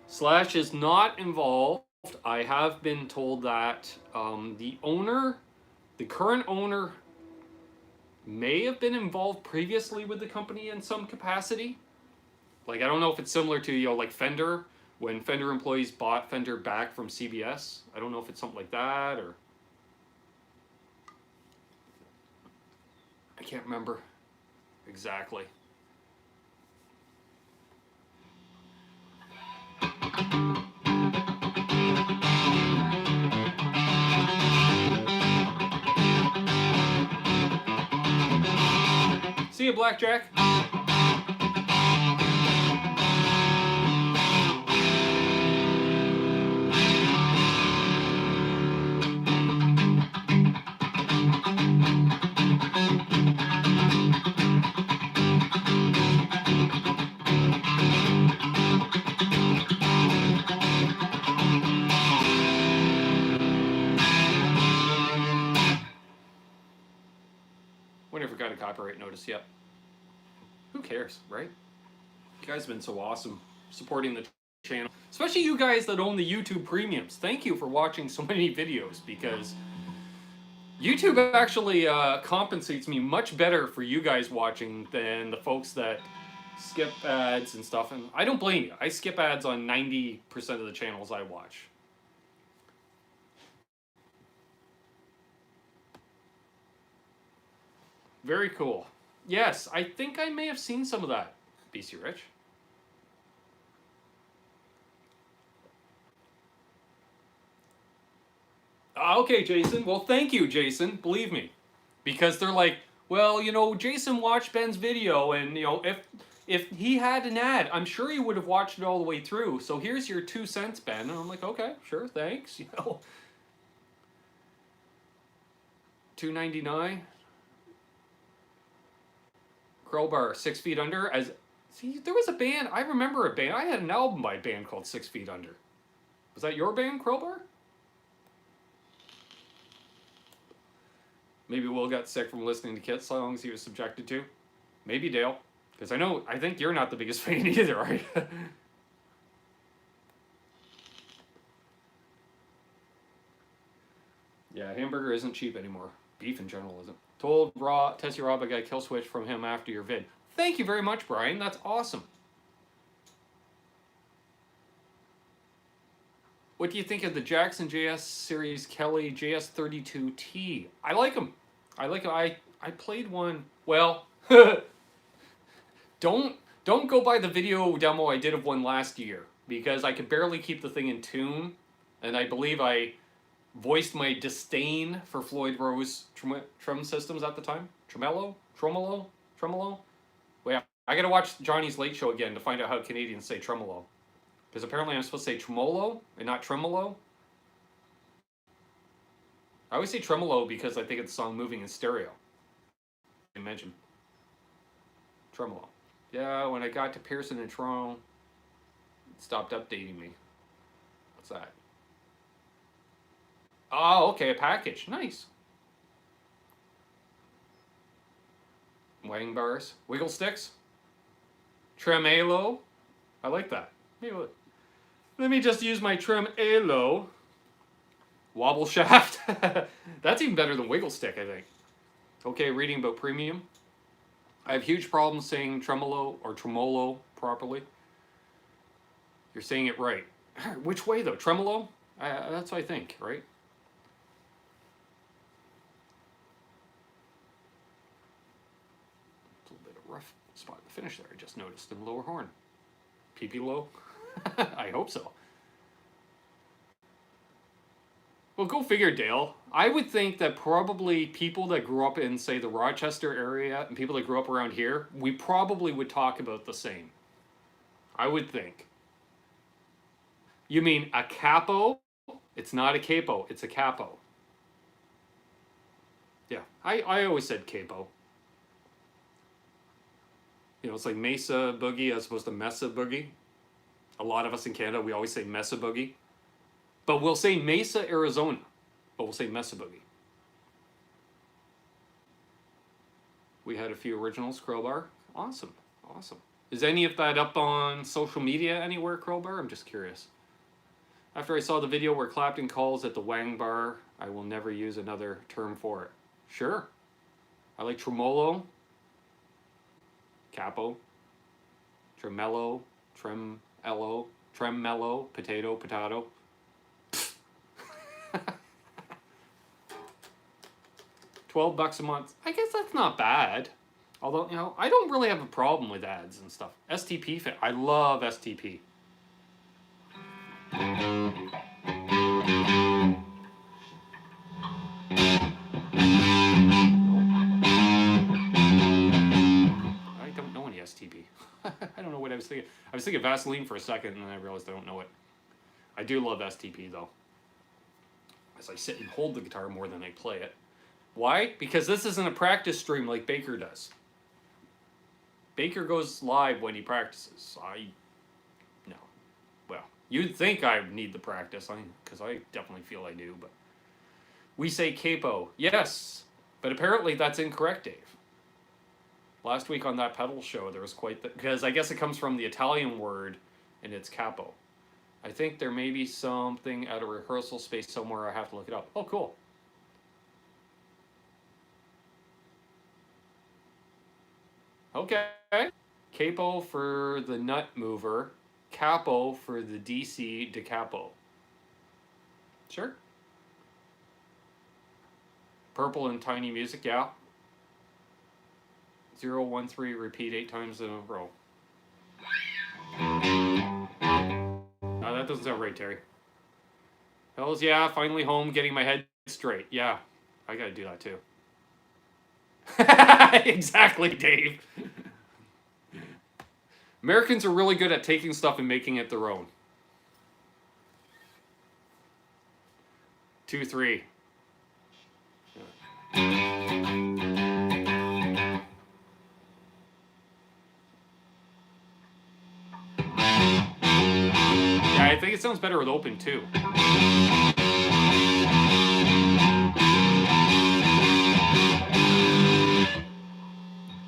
Slash is not involved. I have been told that the current owner, may have been involved previously with the company in some capacity. Like, I don't know if it's similar to, like Fender, when Fender employees bought Fender back from CBS. I don't know if it's something like that, or I can't remember exactly. See you, Blackjack. copyright notice yet. Who cares, right? You guys have been so awesome supporting the channel. Especially you guys that own the YouTube premiums. Thank you for watching so many videos, because YouTube actually compensates me much better for you guys watching than the folks that skip ads and stuff. And I don't blame you. I skip ads on 90% of the channels I watch. Very cool. Yes, I think I may have seen some of that, BC Rich. Okay, Jason. Well, thank you, Jason. Believe me. Because they're like, well, you know, Jason watched Ben's video, and, you know, if he had an ad, I'm sure he would have watched it all the way through. So here's your 2 cents, Ben. And I'm like, okay, sure, thanks. You know, $2.99. Crowbar, 6 Feet Under. As see, there was a band. I remember a band. I had an album by a band called 6 Feet Under. Was that your band, Crowbar? Maybe Will got sick from listening to Kit songs he was subjected to. Maybe Dale. Because I think you're not the biggest fan either, right? Yeah, hamburger isn't cheap anymore. Beef in general isn't. Told Tesi Rob I got a kill switch from him after your vid. Thank you very much, Brian. That's awesome. What do you think of the Jackson JS Series Kelly JS32T? I like them. I like them. I played one. Well, don't go by the video demo I did of one last year, because I could barely keep the thing in tune, and I believe I voiced my disdain for Floyd Rose trim systems at the time. Tremolo? Well, I gotta watch Johnny's Late Show again to find out how Canadians say tremolo. Because apparently I'm supposed to say tremolo and not tremolo. I always say tremolo because I think it's the song Moving in Stereo. I mentioned tremolo. Yeah, when I got to Pearson and Toronto, it stopped updating me. What's that? Oh, okay, a package. Nice. Wedding bars. Wiggle sticks. Tremolo. I like that. Let me just use my tremolo. Wobble shaft. That's even better than wiggle stick, I think. Okay, reading about premium. I have huge problems saying tremolo or tremolo properly. You're saying it right. Which way though? Tremolo? That's what I think, right? It's a little bit of a rough spot to finish there, I just noticed in the lower horn. PP low? I hope so. Well, go figure, Dale. I would think that probably people that grew up in, say, the Rochester area and people that grew up around here, we probably would talk about the same. I would think. You mean a capo? It's not a capo, it's a capo. Yeah, I always said capo. You know, it's like Mesa Boogie as opposed to Mesa Boogie. A lot of us in Canada, we always say Mesa Boogie. But we'll say Mesa, Arizona. But we'll say Mesa Boogie. We had a few originals, Crowbar. Awesome, awesome. Is any of that up on social media anywhere, Crowbar? I'm just curious. After I saw the video where Clapton calls it the Wang Bar, I will never use another term for it. Sure. I like tremolo, capo, tremolo, tremmello, potato. $12 a month. I guess that's not bad. Although, you know, I don't really have a problem with ads and stuff. STP fit. I love STP. I don't know any STP. I don't know what I was thinking. I was thinking Vaseline for a second, and then I realized I don't know it. I do love STP, though. As I sit and hold the guitar more than I play it. Why? Because this isn't a practice stream like Baker does. Baker goes live when he practices. No. Well, you'd think I need the practice, because I definitely feel I do, but we say capo. Yes, but apparently that's incorrect, Dave. Last week on that pedal show, there was quite the... Because I guess it comes from the Italian word, and it's capo. I think there may be something at a rehearsal space somewhere. I have to look it up. Oh, cool. Okay. Capo for the nut mover. Capo for the DC da capo. Sure. Purple and tiny music, yeah. 013, repeat 8 times in a row. No, that doesn't sound right, Terry. Hells yeah, finally home, getting my head straight. Yeah, I gotta do that too. Exactly, Dave. Americans are really good at taking stuff and making it their own. 2, 3. Yeah, I think it sounds better with open too.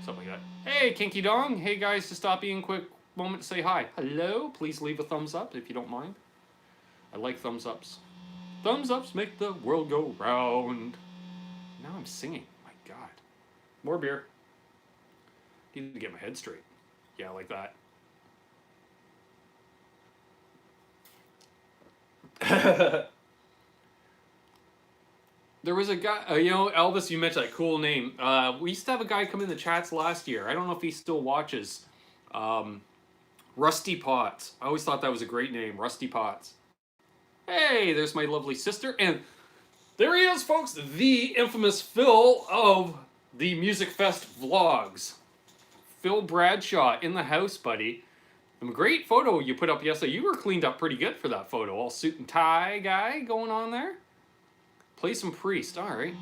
Something like that. Hey, Kinky Dong. Hey guys, to stop in quick moment to say hi. Hello. Please leave a thumbs up if you don't mind. I like thumbs ups. Thumbs ups make the world go round. Now I'm singing. My God. More beer. Need to get my head straight. Yeah, like that. There was a guy, you know, Elvis, you mentioned that cool name. We used to have a guy come in the chats last year. I don't know if he still watches. Rusty Potts. I always thought that was a great name, Rusty Potts. Hey, there's my lovely sister. And there he is, folks, the infamous Phil of the Music Fest vlogs. Phil Bradshaw in the house, buddy. A great photo you put up yesterday. You were cleaned up pretty good for that photo. All suit and tie guy going on there. Play some Priest. All right.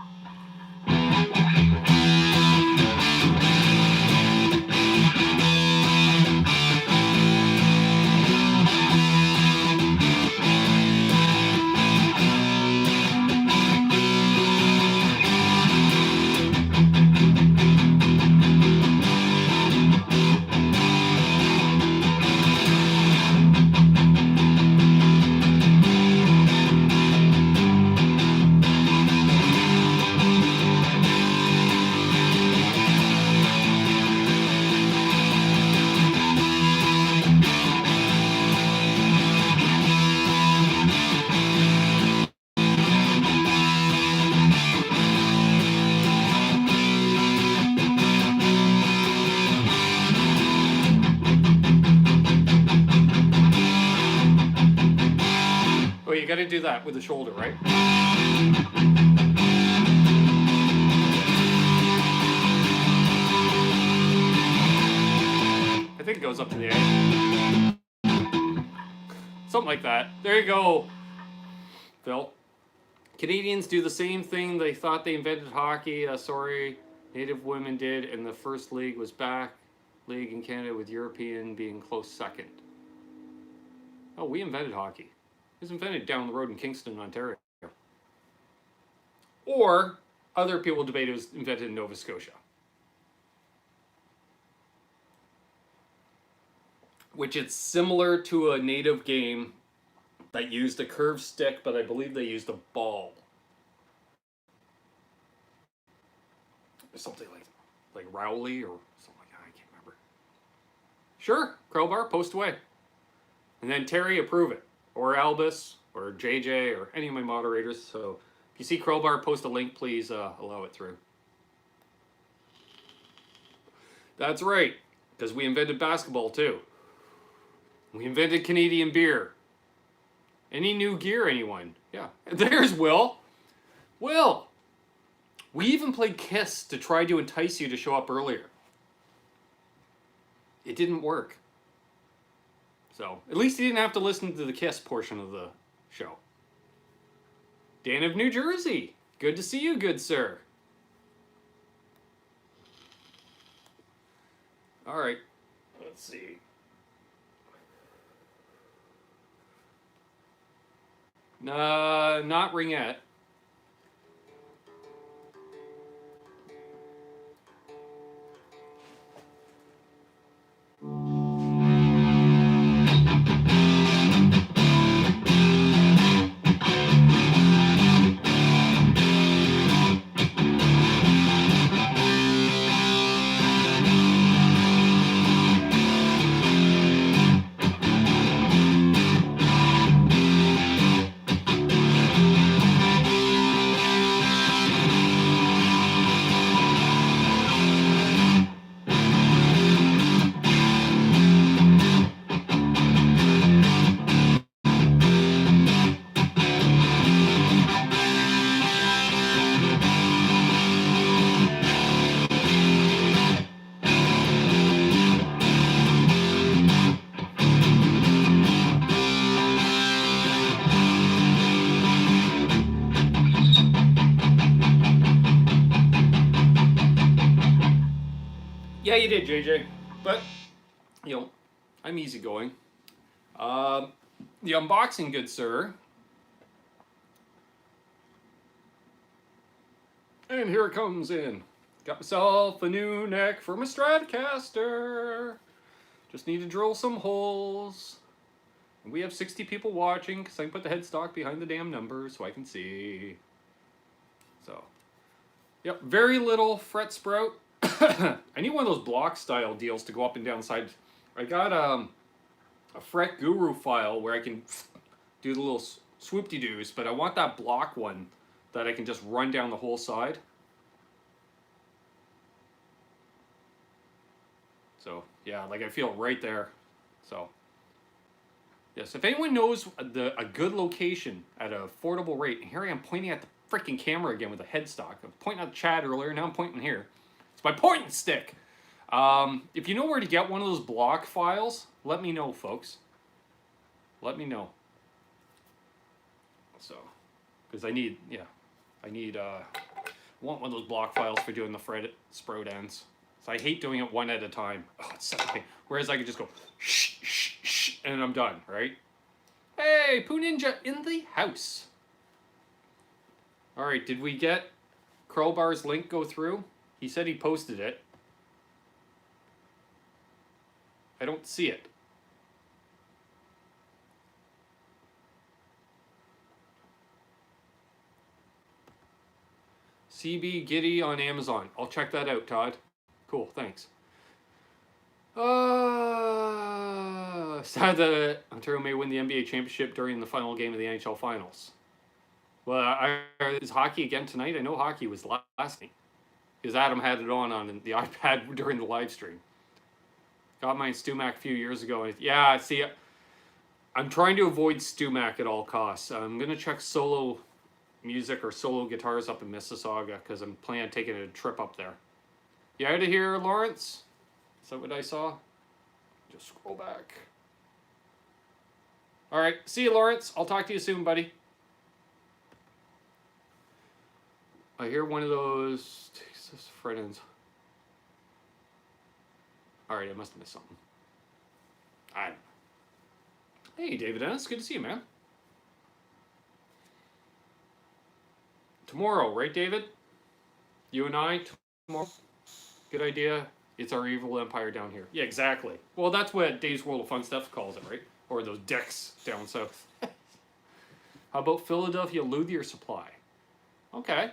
Oh, you got to do that with the shoulder, right? I think it goes up to the A. Something like that. There you go, Phil. Canadians do the same thing. They thought they invented hockey. Sorry, Native women did, and the first league was back league in Canada with European being close second. Oh, we invented hockey. It was invented down the road in Kingston, Ontario. Or other people debate it was invented in Nova Scotia. Which it's similar to a native game that used a curved stick, but I believe they used a ball. Or something like Rowley or something like that, I can't remember. Sure, Crowbar, post away. And then Terry, approve it. Or Albus, or JJ, or any of my moderators. So if you see Crowbar, post a link, please allow it through. That's right, because we invented basketball too. We invented Canadian beer. Any new gear, anyone? Yeah. There's Will. Will! We even played Kiss to try to entice you to show up earlier. It didn't work. So, at least you didn't have to listen to the Kiss portion of the show. Dan of New Jersey. Good to see you, good sir. All right. Let's see. Not ringette. you did, JJ. But, you know, I'm easygoing. The unboxing, good sir. And here it comes in. Got myself a new neck for my Stratocaster. Just need to drill some holes. And we have 60 people watching because I can put the headstock behind the damn numbers so I can see. So, yep, very little fret sprout. I need one of those block style deals to go up and down side. I got a fret guru file where I can do the little swoop-de-doos, but I want that block one that I can just run down the whole side. So yeah, like I feel right there. So yes, if anyone knows a good location at an affordable rate, and here I am pointing at the freaking camera again with a headstock. I was pointing at the chat earlier, now I'm pointing here. It's my pointing stick. If you know where to get one of those block files, let me know, folks. Let me know. So, because I want one of those block files for doing the fret sprout ends. So I hate doing it one at a time. Oh, it's such a pain. Whereas I could just go shh, shh, shh, and I'm done, right? Hey, Poo Ninja in the house. All right, did we get Crowbar's link go through? He said he posted it. I don't see it. CB Giddy on Amazon. I'll check that out, Todd. Cool, thanks. Sad that Ontario may win the NBA championship during the final game of the NHL Finals. Well, is hockey again tonight? I know hockey was last night. Because Adam had it on the iPad during the live stream. Got mine Stumac a few years ago. And yeah, see, I'm trying to avoid Stumac at all costs. I'm going to check solo music or solo guitars up in Mississauga because I'm planning on taking a trip up there. You out of here, Lawrence? Is that what I saw? Just scroll back. All right, see you, Lawrence. I'll talk to you soon, buddy. I hear one of those Texas fret ends. All right, I must have missed something. I don't know. Hey, David Ennis, good to see you, man. Tomorrow, right, David? You and I, tomorrow? Good idea. It's our evil empire down here. Yeah, exactly. Well, that's what Dave's World of Fun Stuff calls it, right? Or those decks down south. How about Philadelphia Luthier Supply? Okay.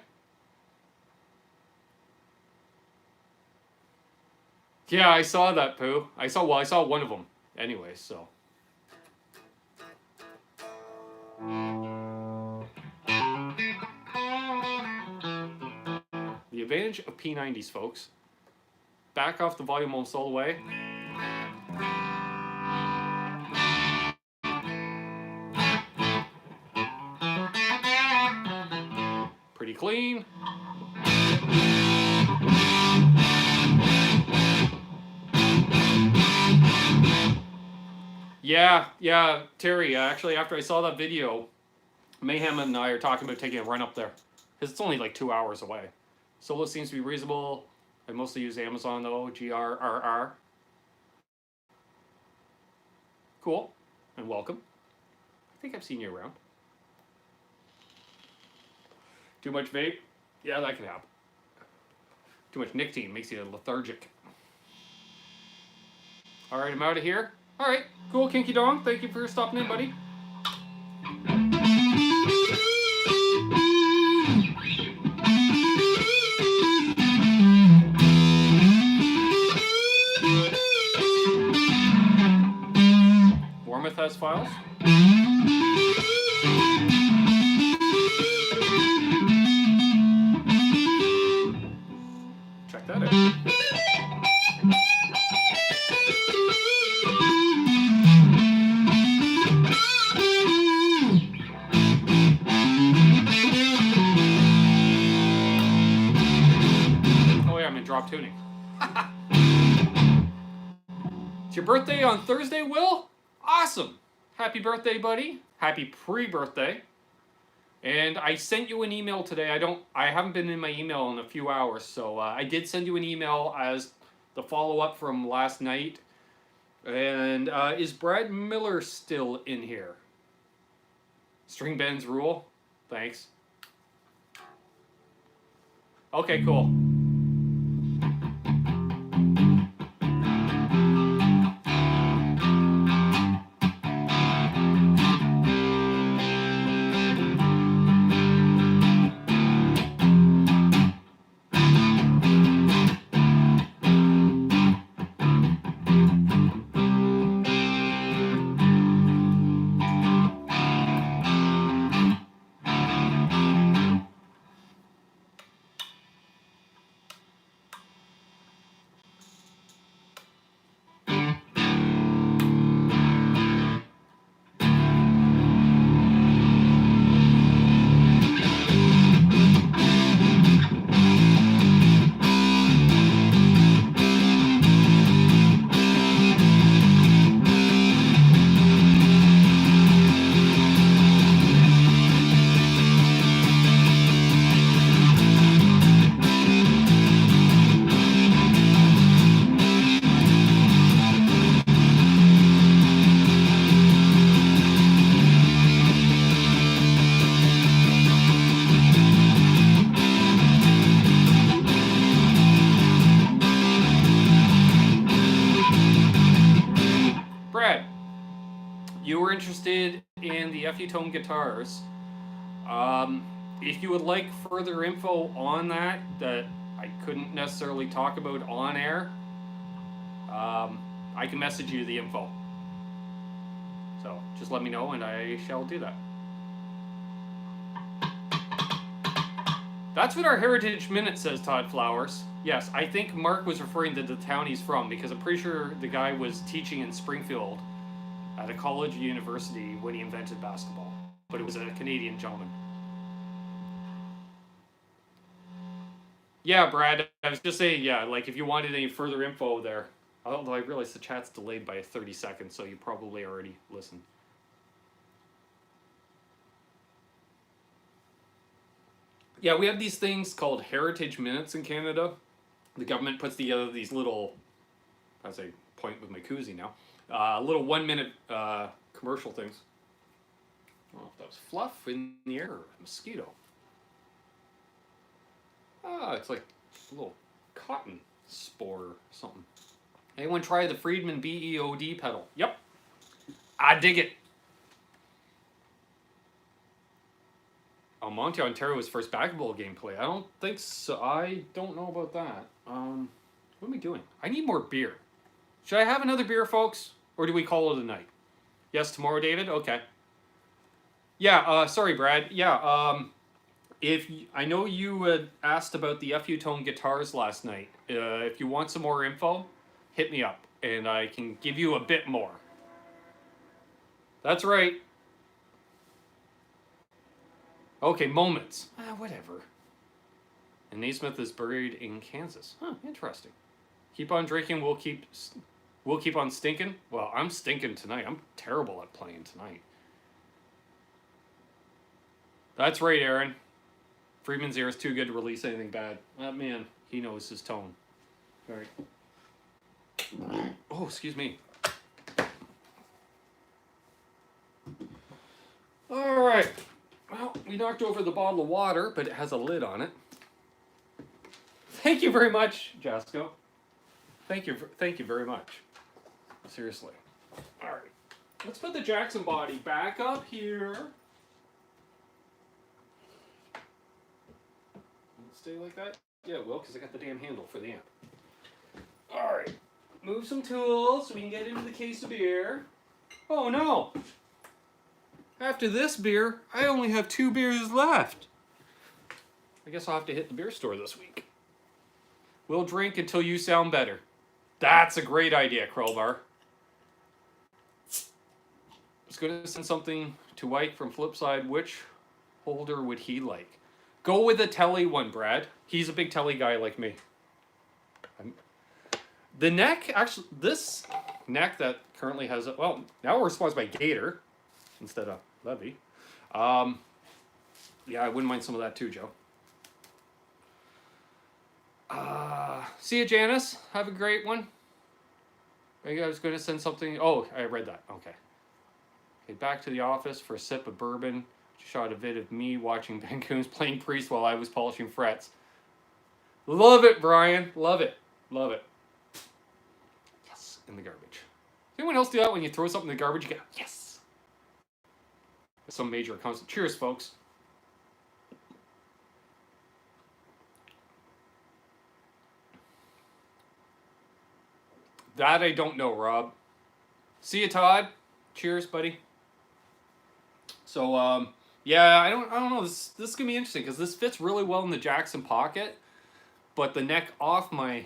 Yeah, I saw that, Pooh. I saw one of them. Anyway, so. The advantage of P90s, folks. Back off the volume almost all the way. Pretty clean. Yeah, Terry, actually, after I saw that video, Mayhem and I are talking about taking a run up there. Because it's only like 2 hours away. Solo seems to be reasonable. I mostly use Amazon, though. GRRR. Cool. And welcome. I think I've seen you around. Too much vape? Yeah, that can happen. Too much nicotine makes you lethargic. All right, I'm out of here. All right, cool, Kinky Dong. Thank you for stopping in, buddy. Warmouth has files. Check that out. Drop tuning. It's your birthday on Thursday, Will? Awesome. Happy birthday, buddy. Happy pre-birthday. And I sent you an email today. I haven't been in my email in a few hours, so I did send you an email as the follow-up from last night. And is Brad Miller still in here? String bends rule? Thanks. Okay, cool. You were interested in the FU Tone guitars. If you would like further info on that I couldn't necessarily talk about on air, I can message you the info. So just let me know and I shall do that. That's what our Heritage Minute says, Todd Flowers. Yes, I think Mark was referring to the town he's from because I'm pretty sure the guy was teaching in Springfield at a college or university when he invented basketball. But it was a Canadian gentleman. Yeah, Brad, I was just saying, yeah, like if you wanted any further info there, although I realize the chat's delayed by 30 seconds, so you probably already listened. Yeah, we have these things called Heritage Minutes in Canada. The government puts together these little, as I point with my koozie now, little 1 minute commercial things. I don't know if that was fluff in the air or a mosquito. It's like a little cotton spore or something. Anyone try the Friedman BEOD pedal? Yep. I dig it. Almonte, Ontario's first basketball gameplay. I don't think so. I don't know about that. What am I doing? I need more beer. Should I have another beer, folks? Or do we call it a night? Yes, tomorrow, David? Okay. Yeah, sorry, Brad. Yeah, I know you had asked about the FU Tone guitars last night. If you want some more info, hit me up, and I can give you a bit more. That's right. Okay, moments. Whatever. And Naismith is buried in Kansas. Huh, interesting. Keep on drinking, we'll keep on stinking. Well, I'm stinking tonight. I'm terrible at playing tonight. That's right, Aaron. Friedman's ear is too good to release anything bad. That man, he knows his tone. All right. Oh, excuse me. All right. Well, we knocked over the bottle of water, but it has a lid on it. Thank you very much, Jasco. Thank you very much. Seriously. All right. Let's put the Jackson body back up here. Stay like that? Yeah, it will, because I got the damn handle for the amp. All right. Move some tools so we can get into the case of beer. Oh, no. After this beer, I only have 2 beers left. I guess I'll have to hit the beer store this week. We'll drink until you sound better. That's a great idea, Crowbar. I was going to send something to White from Flipside. Which holder would he like? Go with the Telly one, Brad. He's a big Telly guy like me. The neck, actually, this neck that currently has, well, now we're sponsored by Gator instead of Levy. Yeah, I wouldn't mind some of that too, Joe. See you, Janice. Have a great one. I was going to send something. Oh, I read that. Okay. Okay, back to the office for a sip of bourbon. Shot a vid of me watching Ben Coombs playing Priest while I was polishing frets. Love it, Brian. Love it. Love it. Yes, in the garbage. Does anyone else do that when you throw something in the garbage? You go, yes. Some major accounts. Cheers, folks. That I don't know, Rob. See you, Todd. Cheers, buddy. So, yeah, I don't know. This is gonna be interesting because this fits really well in the Jackson pocket, but the neck off my.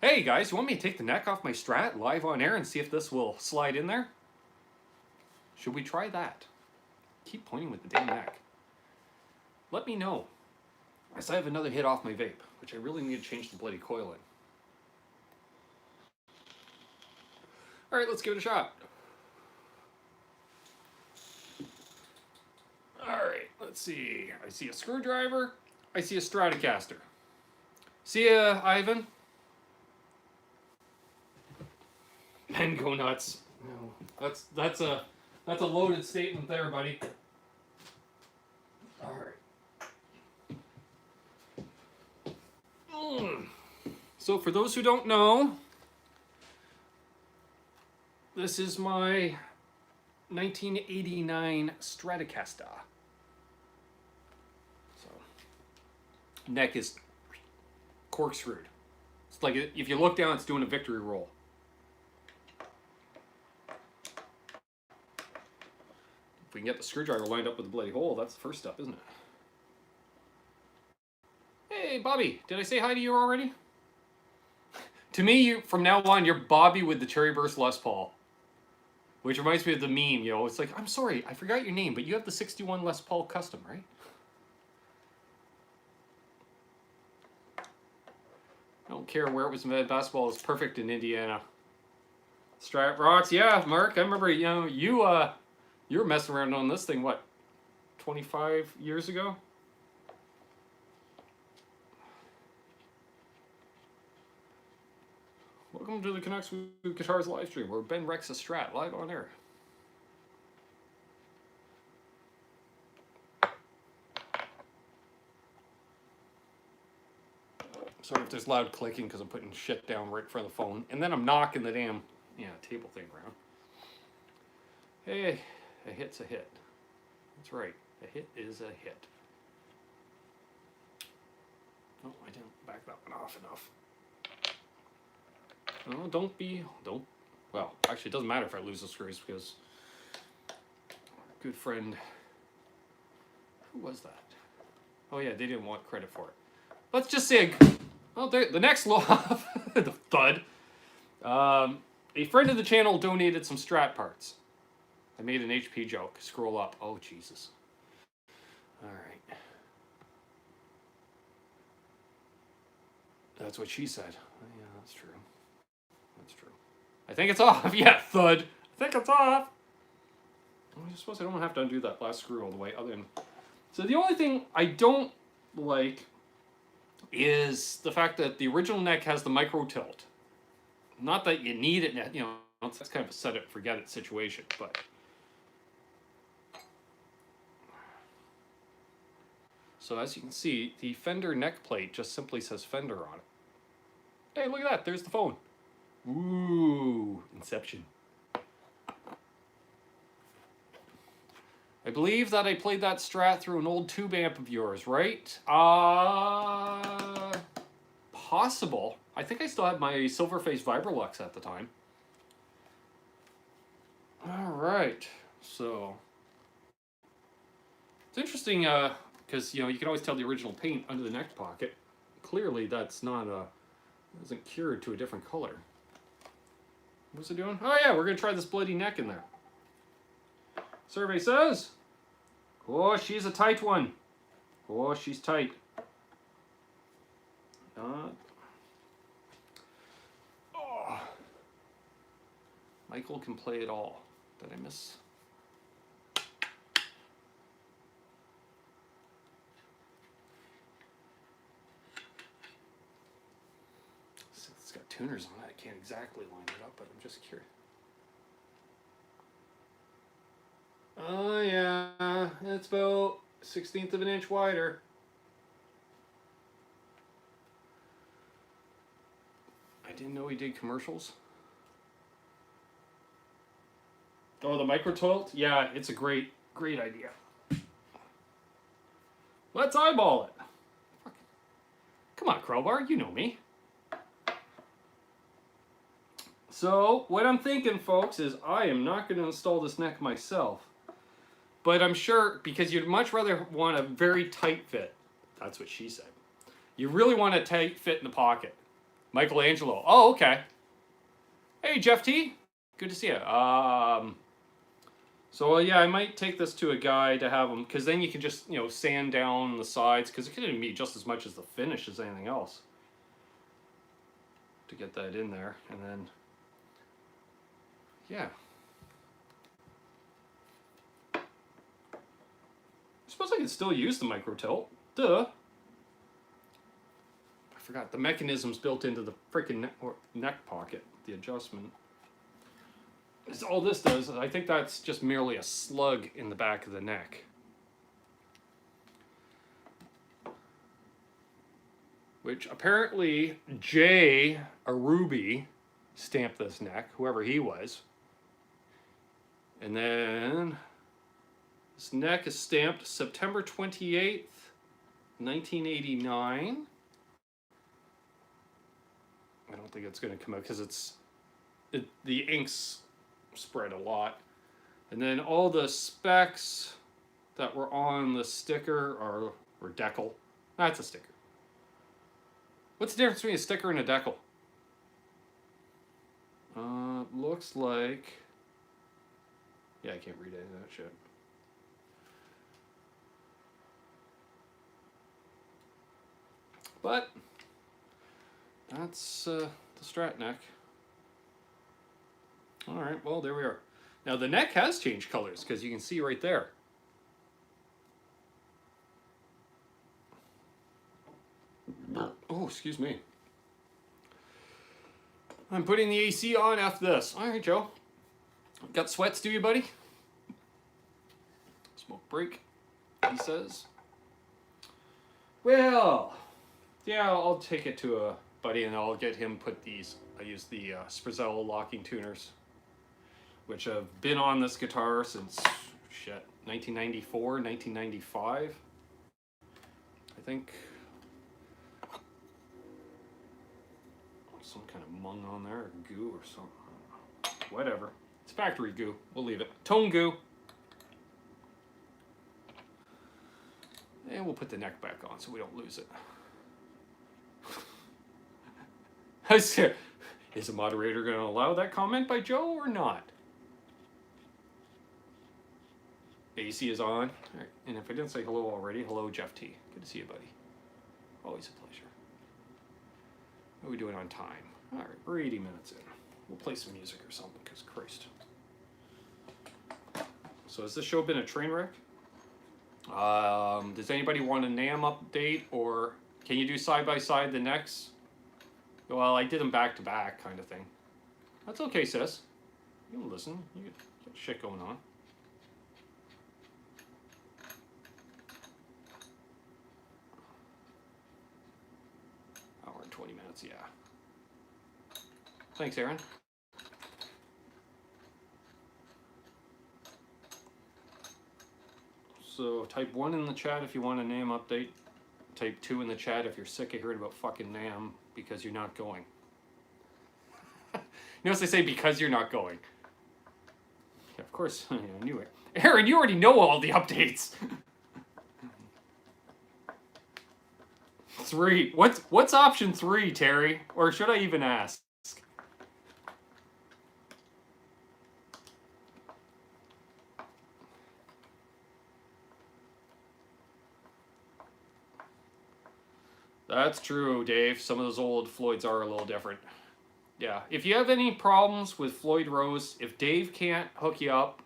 Hey guys, you want me to take the neck off my Strat live on air and see if this will slide in there? Should we try that? Keep pointing with the damn neck. Let me know. As I have another hit off my vape, which I really need to change the bloody coil in. All right, let's give it a shot. All right, let's see. I see a screwdriver. I see a Stratocaster. See ya, Ivan. Men go nuts. No, that's a loaded statement there, buddy. All right. So for those who don't know, this is my 1989 Stratocaster. So neck is corkscrewed. It's like if you look down, it's doing a victory roll. If we can get the screwdriver lined up with the bloody hole, that's the first step, isn't it? Hey, Bobby, did I say hi to you already? To me, from now on, you're Bobby with the Cherry Burst Les Paul. Which reminds me of the meme, you know, it's like, I'm sorry, I forgot your name, but you have the 61 Les Paul Custom, right? I don't care where it was made, basketball is perfect in Indiana. Strat rocks, yeah, Mark, I remember, you know, you were messing around on this thing, what, 25 years ago? Welcome to the Canucks Guitars live stream, where Ben wrecks a Strat live on air. Sorry if there's loud clicking because I'm putting shit down right in front of the phone. And then I'm knocking the damn, table thing around. Hey, a hit's a hit. That's right, a hit is a hit. Oh, I didn't back that one off enough. No, don't. Well, actually, it doesn't matter if I lose the screws because good friend, who was that? Oh yeah, they didn't want credit for it. Let's just say, the next law, the thud. A friend of the channel donated some Strat parts. I made an HP joke. Scroll up. Oh Jesus. All right. That's what she said. Yeah, that's true. That's true. I think it's off. Yeah, thud. I think it's off. I suppose I don't have to undo that last screw all the way. Other than, so the only thing I don't like is the fact that the original neck has the micro tilt. Not that you need it, you know. That's kind of a set it forget it situation, but. So as you can see, the Fender neck plate just simply says Fender on it. Hey, look at that. There's the phone. Ooh, Inception. I believe that I played that Strat through an old tube amp of yours, right? Possible. I think I still had my Silverface Vibrolux at the time. All right. So it's interesting because you can always tell the original paint under the neck pocket. Clearly, that's not isn't cured to a different color. What's it doing? Oh yeah, we're gonna try this bloody neck in there. Survey says, oh, she's a tight one. Oh, she's tight. Michael can play it all. Did I miss? tuners on it. I can't exactly line it up, but I'm just curious. Oh yeah, it's about 1/16 of an inch wider. I didn't know he did commercials. Oh, the micro tilt? Yeah, it's a great idea. Let's eyeball it. Come on, Crowbar, you know me. So, what I'm thinking, folks, is I am not going to install this neck myself. But I'm sure, because you'd much rather want a very tight fit. That's what she said. You really want a tight fit in the pocket. Michelangelo. Oh, okay. Hey, Jeff T. Good to see you. So yeah, I might take this to a guy to have him, because then you can just, sand down the sides, because it could be just as much as the finish as anything else. To get that in there, and then, yeah. I suppose I could still use the micro tilt. Duh. I forgot, the mechanism's built into the freaking neck pocket, the adjustment. All this does, I think that's just merely a slug in the back of the neck. Which apparently Jay Arubi stamped this neck, whoever he was. And then this neck is stamped September 28th, 1989. I don't think it's going to come out because the ink's spread a lot. And then all the specs that were on the sticker or decal. That's a sticker. What's the difference between a sticker and a decal? Looks like... Yeah, I can't read any of that shit. But that's the Strat neck. Alright, well, there we are. Now, the neck has changed colors, because you can see right there. Oh, excuse me. I'm putting the AC on after this. Alright, Joe. Got sweats, do you, buddy? Smoke break, he says. Well, yeah, I'll take it to a buddy, and I'll get him put these. I use the Sprizzello locking tuners, which have been on this guitar since, 1994, 1995. I think some kind of mung on there, or goo or something. Whatever. It's factory goo. We'll leave it. Tone goo. And we'll put the neck back on so we don't lose it. Is the moderator going to allow that comment by Joe or not? AC is on. All right. And if I didn't say hello already, hello, Jeff T. Good to see you, buddy. Always a pleasure. What are we doing on time? All right, we're 80 minutes in. We'll play some music or something, because Christ. So has this show been a train wreck? Does anybody want a NAMM update, or can you do side-by-side the necks? Well, I did them back-to-back kind of thing. That's okay, sis. You can listen. You got shit going on. Hour and 20 minutes, yeah. Thanks, Aaron. So type 1 in the chat if you want a NAMM update. Type 2 in the chat if you're sick of hearing about fucking NAMM because you're not going. Notice they say because you're not going. Yeah, of course, I knew it. Aaron, you already know all the updates. 3. What's option 3, Terry? Or should I even ask? That's true, Dave. Some of those old Floyds are a little different. Yeah, if you have any problems with Floyd Rose, if Dave can't hook you up,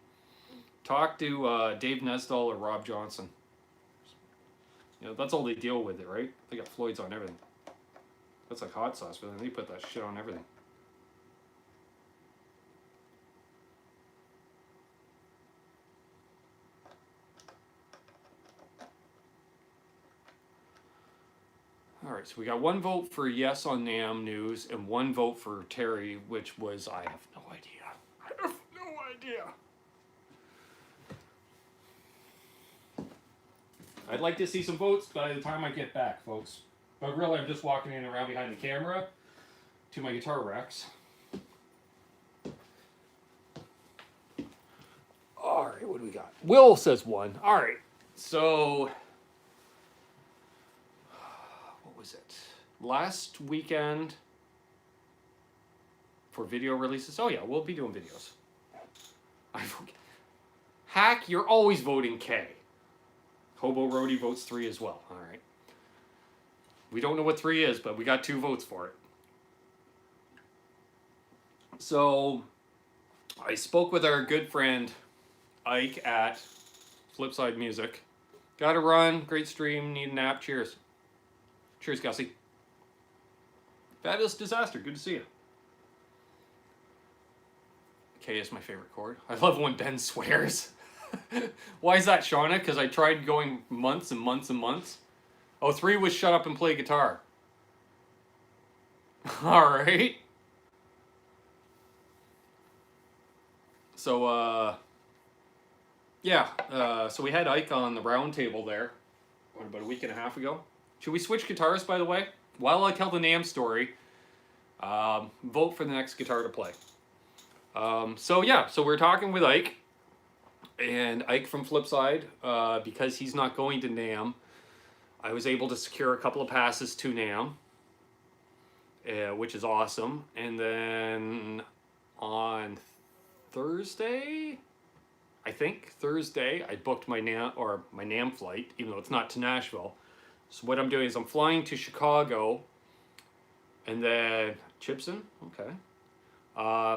talk to Dave Nesdall or Rob Johnson. You know, that's all they deal with it, right? They got Floyds on everything. That's like hot sauce, but then they put that shit on everything. All right, so we got 1 vote for yes on NAMM news and 1 vote for Terry, which was I have no idea. I have no idea. I'd like to see some votes by the time I get back, folks. But really, I'm just walking in around behind the camera to my guitar racks. All right, what do we got? Will says 1. All right, so what was it? Last weekend for video releases. Oh yeah, we'll be doing videos. Hack, you're always voting K. Hobo Roadie votes 3 as well. All right. We don't know what 3 is, but we got 2 votes for it. So I spoke with our good friend Ike at Flipside Music. Got to run. Great stream. Need a nap. Cheers. Cheers, Gussie. Fabulous Disaster. Good to see you. K is my favorite chord. I love when Ben swears. Why is that, Shauna? Because I tried going months and months and months. Oh, 3 was shut up and play guitar. All right. So, yeah. So we had Ike on the round table there, about a week and a half ago. Should we switch guitars, by the way? While I tell the NAMM story, vote for the next guitar to play. So yeah, so we're talking with Ike. And Ike from Flipside, because he's not going to NAMM, I was able to secure a couple of passes to NAMM, which is awesome. And then on Thursday, I booked my NAMM flight, even though it's not to Nashville. So what I'm doing is I'm flying to Chicago, and then Chipson, okay.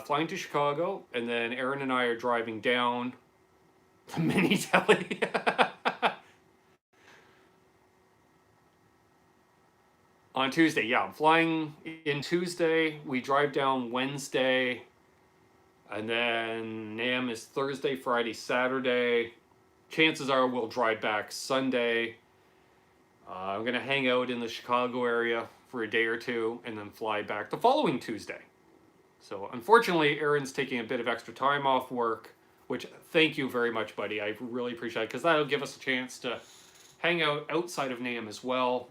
Flying to Chicago, and then Aaron and I are driving down the mini telly. On Tuesday, yeah, I'm flying in Tuesday. We drive down Wednesday, and then NAMM is Thursday, Friday, Saturday. Chances are we'll drive back Sunday. I'm gonna hang out in the Chicago area for a day or 2, and then fly back the following Tuesday. So unfortunately, Aaron's taking a bit of extra time off work, which thank you very much, buddy. I really appreciate it, because that'll give us a chance to hang out outside of NAMM as well.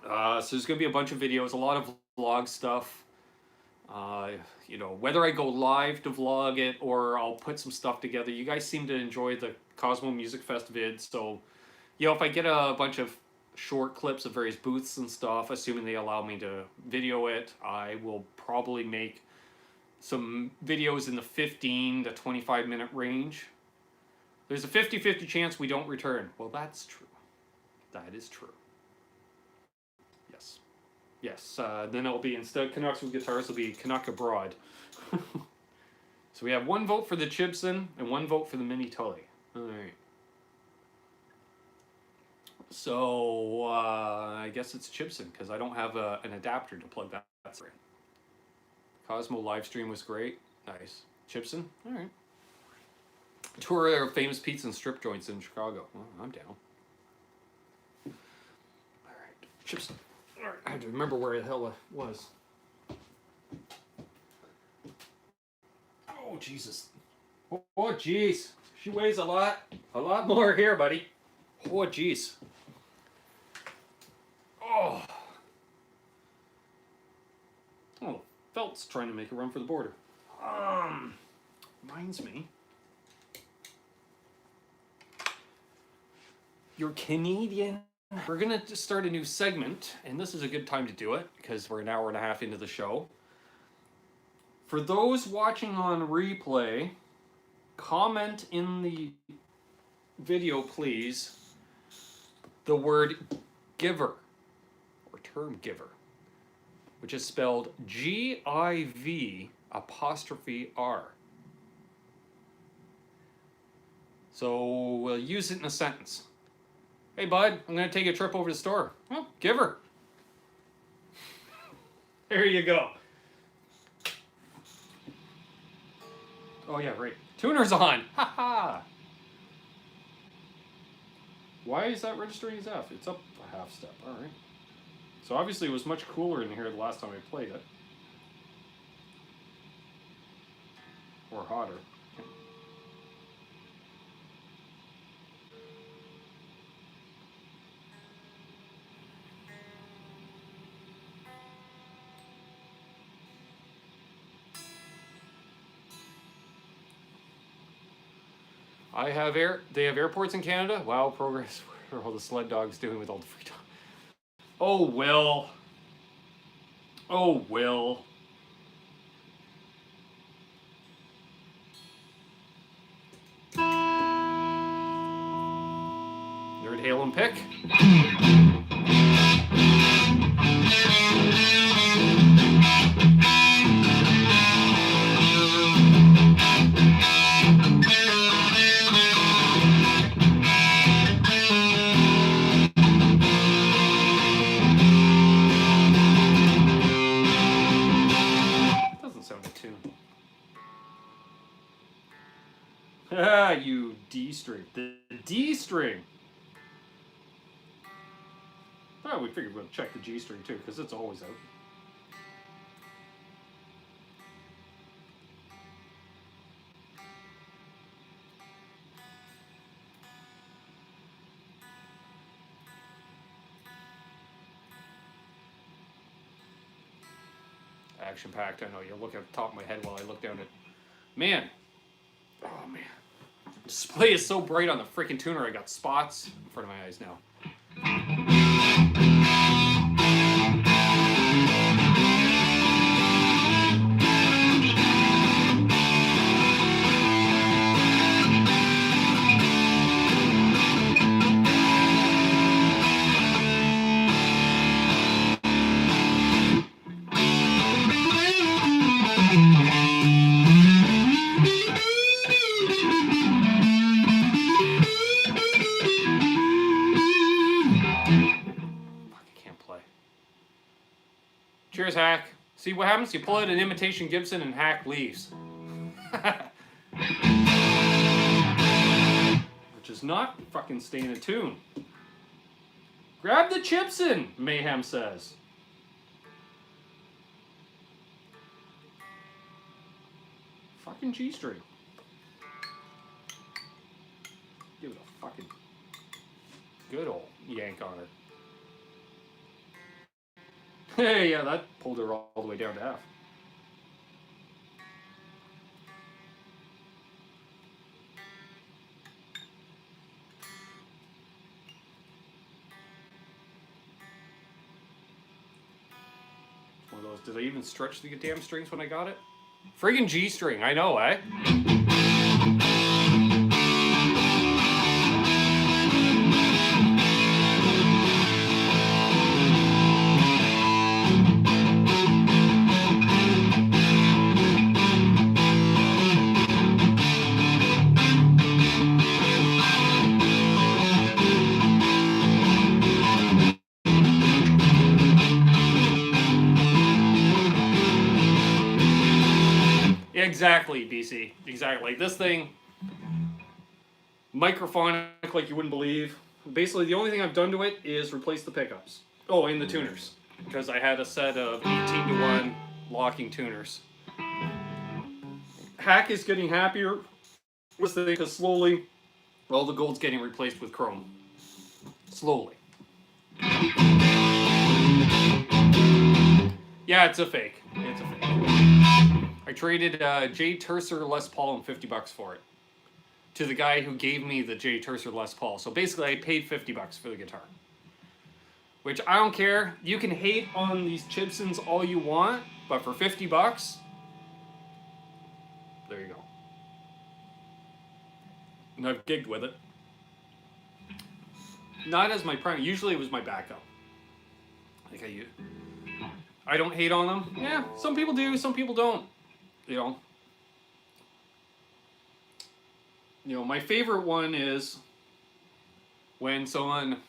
So there's going to be a bunch of videos, a lot of vlog stuff. You know, whether I go live to vlog it or I'll put some stuff together. You guys seem to enjoy the Cosmo Music Fest vids, so you know, if I get a bunch of short clips of various booths and stuff, assuming they allow me to video it, I will probably make some videos in the 15 to 25 minute range. There's a 50-50 chance we don't return. Well, that's true. That is true. Yes. Yes. Then it'll be, instead of Canucks with guitars, it'll be Canuck abroad. So we have 1 vote for the Chibson and 1 vote for the Mini Tully. All right. So I guess it's Chibson, because I don't have an adapter to plug that in. Cosmo live stream was great. Nice. Chibson? All right. Tour their famous pizza and strip joints in Chicago. Well, I'm down. All right. Chibson. All right. I have to remember where the hell it was. Oh, Jesus. Oh, jeez. She weighs a lot more here, buddy. Oh, jeez. Oh. Oh, Felt's trying to make a run for the border. Reminds me. You're Canadian. We're gonna just start a new segment, and this is a good time to do it because we're an hour and a half into the show. For those watching on replay, comment in the video, please, the word giver, or term giver, which is spelled G-I-V''R. So we'll use it in a sentence. Hey, bud, I'm going to take a trip over to the store. Oh, giver. There you go. Oh yeah, right. Tuner's on. Ha ha. Why is that registering as F? It's up a half step. All right. So obviously it was much cooler in here the last time I played it. Or hotter. They have airports in Canada? Wow, progress. What are all the sled dogs doing with all the free time? Oh, Will. Oh, Will. Third Halen pick. Ah, you D string. The D string. Oh, we figured we'll check the G string too, because it's always out. Action packed. I know you look at the top of my head while I look down at. Man. Oh man. The display is so bright on the freaking tuner. I got spots in front of my eyes now. Cheers, Hack. See what happens? You pull out an imitation Gibson and Hack leaves. Which is not fucking staying in tune. Grab the chips in, Mayhem says. Fucking G string. Give it a fucking good old yank on it. Hey, yeah, that pulled her all the way down to F. One of those, did I even stretch the damn strings when I got it? Friggin' G string, I know, eh? Exactly, BC. Exactly. This thing, microphonic like you wouldn't believe. Basically, the only thing I've done to it is replace the pickups. Oh, and the tuners. Because I had a set of 18-to-1 locking tuners. Hack is getting happier with the thing because slowly, well, the gold's getting replaced with chrome. Slowly. Yeah, it's a fake. It's a fake. I traded J. Tercer Les Paul and $50 for it to the guy who gave me the J. Tercer Les Paul. So basically, I paid $50 for the guitar, which I don't care. You can hate on these Gibsons all you want, but for $50, there you go. And I've gigged with it. Not as my primary. Usually, it was my backup. Like I don't hate on them. Yeah, some people do, some people don't. You know, my favorite one is when someone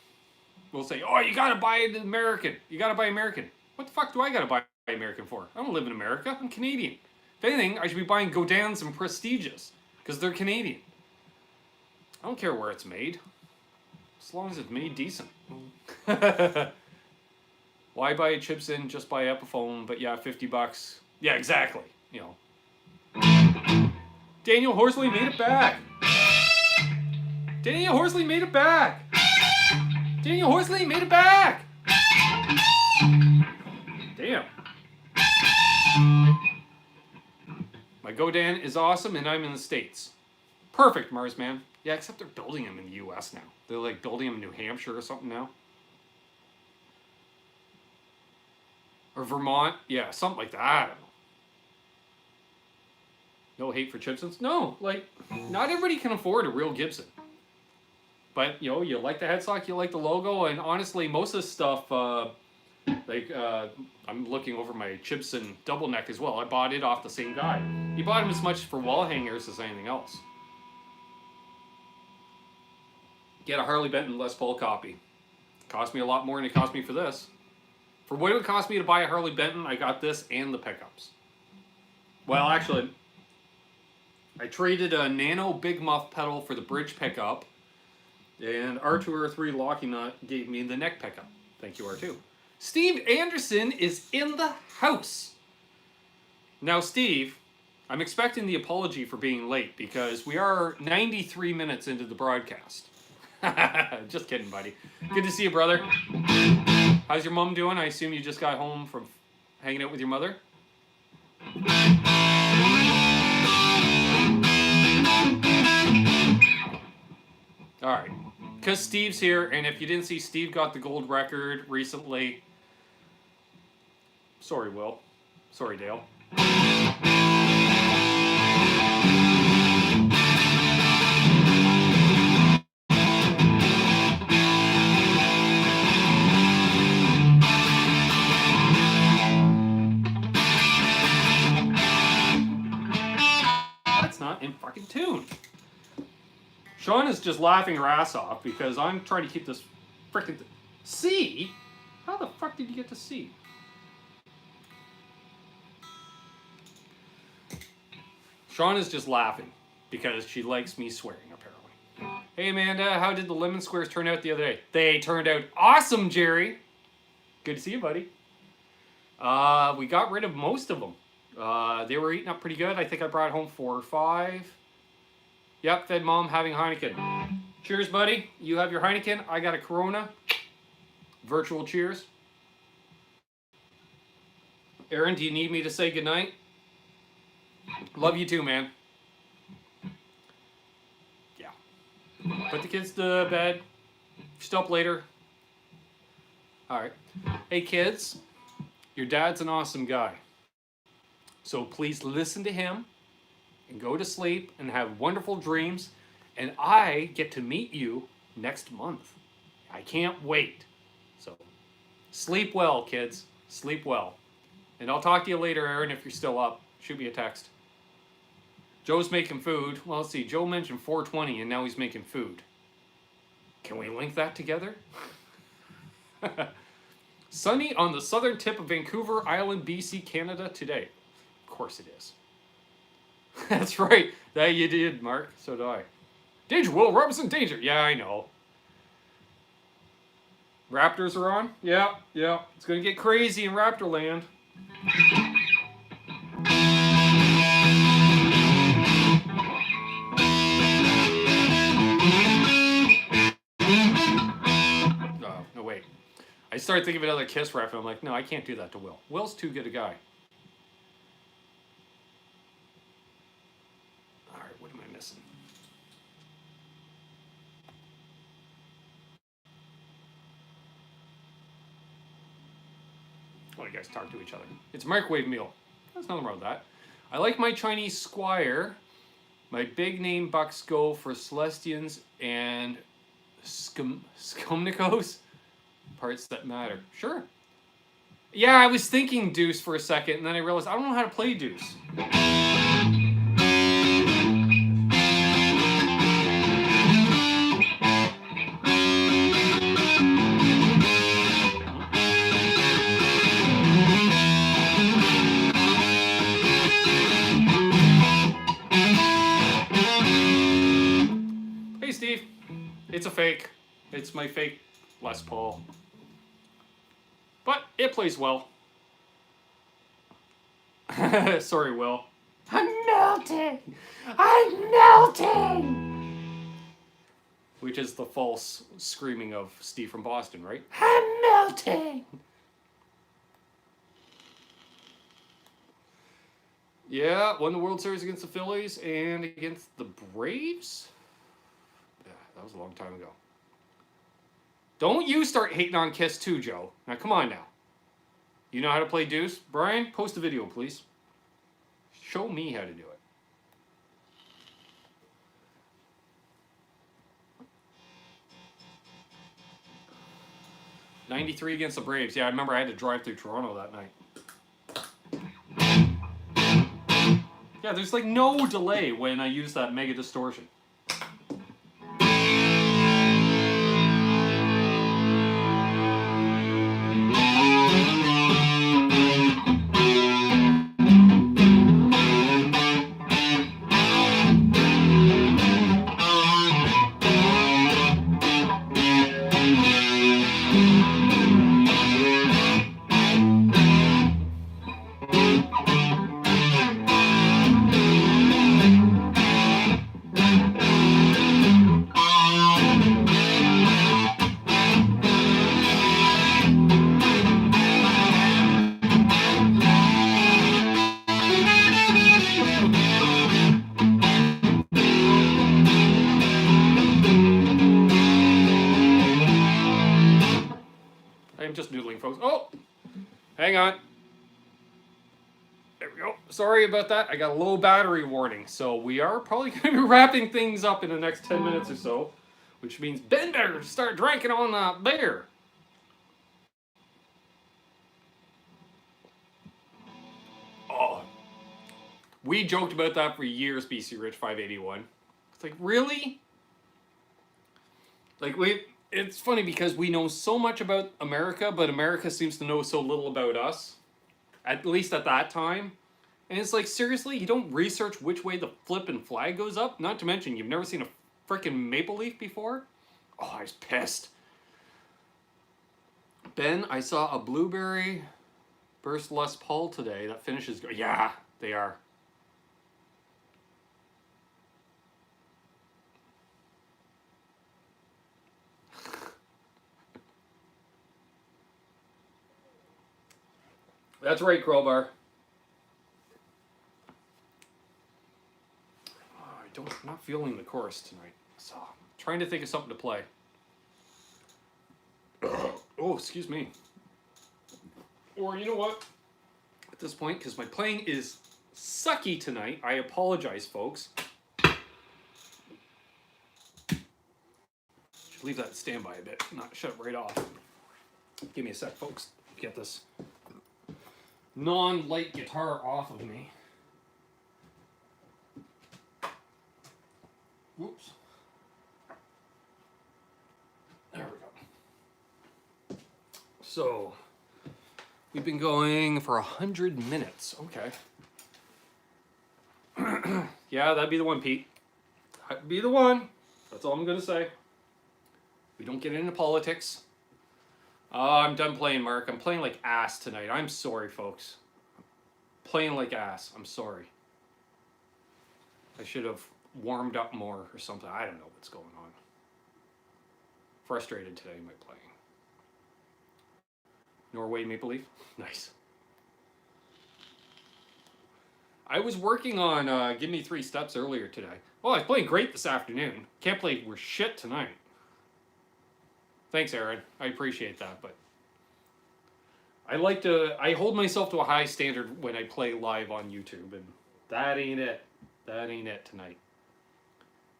will say, "Oh, you gotta buy an American. You gotta buy American." What the fuck do I gotta buy American for? I don't live in America. I'm Canadian. If anything, I should be buying Godins and Prestiges because they're Canadian. I don't care where it's made, as long as it's made decent. Why buy a chips in? Just buy Epiphone, but yeah, $50. Yeah, exactly. You know. Daniel Horsley made it back. Daniel Horsley made it back. Daniel Horsley made it back. Damn. My Godin is awesome, and I'm in the States. Perfect, Marsman. Yeah, except they're building them in the U.S. now. They're like building them in New Hampshire or something now. Or Vermont. Yeah, something like that. I don't know. No hate for Gibsons. No, like, not everybody can afford a real Gibson. But, you know, you like the headstock, you like the logo, and honestly, most of this stuff, I'm looking over my Gibson double neck as well. I bought it off the same guy. He bought him as much for wall hangers as anything else. Get a Harley Benton Les Paul copy. It cost me a lot more than it cost me for this. For what it would cost me to buy a Harley Benton, I got this and the pickups. Well, actually, I traded a Nano Big Muff pedal for the bridge pickup, and R2 R3 Locking Nut gave me the neck pickup. Thank you, R2. Steve Anderson is in the house. Now, Steve, I'm expecting the apology for being late because we are 93 minutes into the broadcast. Just kidding, buddy. Good to see you, brother. How's your mom doing? I assume you just got home from hanging out with your mother? All right. Because Steve's here, and if you didn't see, Steve got the gold record recently. Sorry, Will. Sorry, Dale. That's not in fucking tune. Sean is just laughing her ass off because I'm trying to keep this freaking C. How the fuck did you get to C? Sean is just laughing because she likes me swearing, apparently. Hey, Amanda, how did the lemon squares turn out the other day? They turned out awesome, Jerry. Good to see you, buddy. We got rid of most of them. They were eating up pretty good. I think I brought home 4 or 5. Yep, fed mom having Heineken. Cheers, buddy. You have your Heineken. I got a Corona. Virtual cheers. Aaron, do you need me to say goodnight? Love you too, man. Yeah. Put the kids to bed. Still up later. All right. Hey, kids. Your dad's an awesome guy. So please listen to him and go to sleep and have wonderful dreams. And I get to meet you next month. I can't wait. So sleep well, kids. Sleep well. And I'll talk to you later, Aaron, if you're still up. Shoot me a text. Joe's making food. Well, let's see. Joe mentioned 420 and now he's making food. Can we link that together? Sunny on the southern tip of Vancouver Island, BC, Canada today. Of course it is. That's right. That you did, Mark. So do I. Danger, Will Robinson, danger. Yeah, I know. Raptors are on? Yeah. It's going to get crazy in Raptorland. Oh, no, wait. I started thinking of another Kiss rap, and I'm like, no, I can't do that to Will. Will's too good a guy. What am I missing? Why do you guys talk to each other? It's a microwave meal. There's nothing wrong with that. I like my Chinese Squire. My big name bucks go for Celestians and Skomnikos. Parts that matter. Sure. Yeah, I was thinking deuce for a second, and then I realized I don't know how to play deuce. It's a fake. It's my fake Les Paul. But it plays well. Sorry, Will. I'm melting! I'm melting! Which is the false screaming of Steve from Boston, right? I'm melting! Yeah, won the World Series against the Phillies and against the Braves? Yeah, that was a long time ago. Don't you start hating on Kiss too, Joe. Now, come on now. You know how to play deuce? Brian, post a video, please. Show me how to do it. '93 against the Braves. Yeah, I remember I had to drive through Toronto that night. Yeah, there's like no delay when I use that mega distortion. I'm just noodling, folks. Oh, hang on. There we go. Sorry about that. I got a low battery warning. So we are probably going to be wrapping things up in the next 10 minutes or so, which means Ben better start drinking on that beer. Oh, we joked about that for years, BC Rich 581. It's like, really? Like, it's funny because we know so much about America, but America seems to know so little about us. At least at that time. And it's like, seriously, you don't research which way the flippin' flag goes up? Not to mention, you've never seen a frickin' maple leaf before? Oh, I was pissed. Ben, I saw a blueberry burst Les Paul today that finishes... Yeah, they are. That's right, Crowbar. I'm not feeling the chorus tonight, so I'm trying to think of something to play. Oh, excuse me. Or you know what? At this point, because my playing is sucky tonight, I apologize, folks. Should leave that standby a bit, not shut it right off. Give me a sec, folks. Get this non-light guitar off of me. Whoops. There we go. So, we've been going for 100 minutes. Okay. Yeah, that'd be the one, Pete. That'd be the one. That's all I'm going to say. We don't get into politics. I'm done playing, Mark. I'm playing like ass tonight. I'm sorry, folks. Playing like ass. I'm sorry. I should have warmed up more or something. I don't know what's going on. Frustrated today in my playing. Norway Maple Leaf. Nice. I was working on Give Me 3 Steps earlier today. Well, I was playing great this afternoon. Can't play worth shit tonight. Thanks, Aaron. I appreciate that, but I hold myself to a high standard when I play live on YouTube, and that ain't it. That ain't it tonight.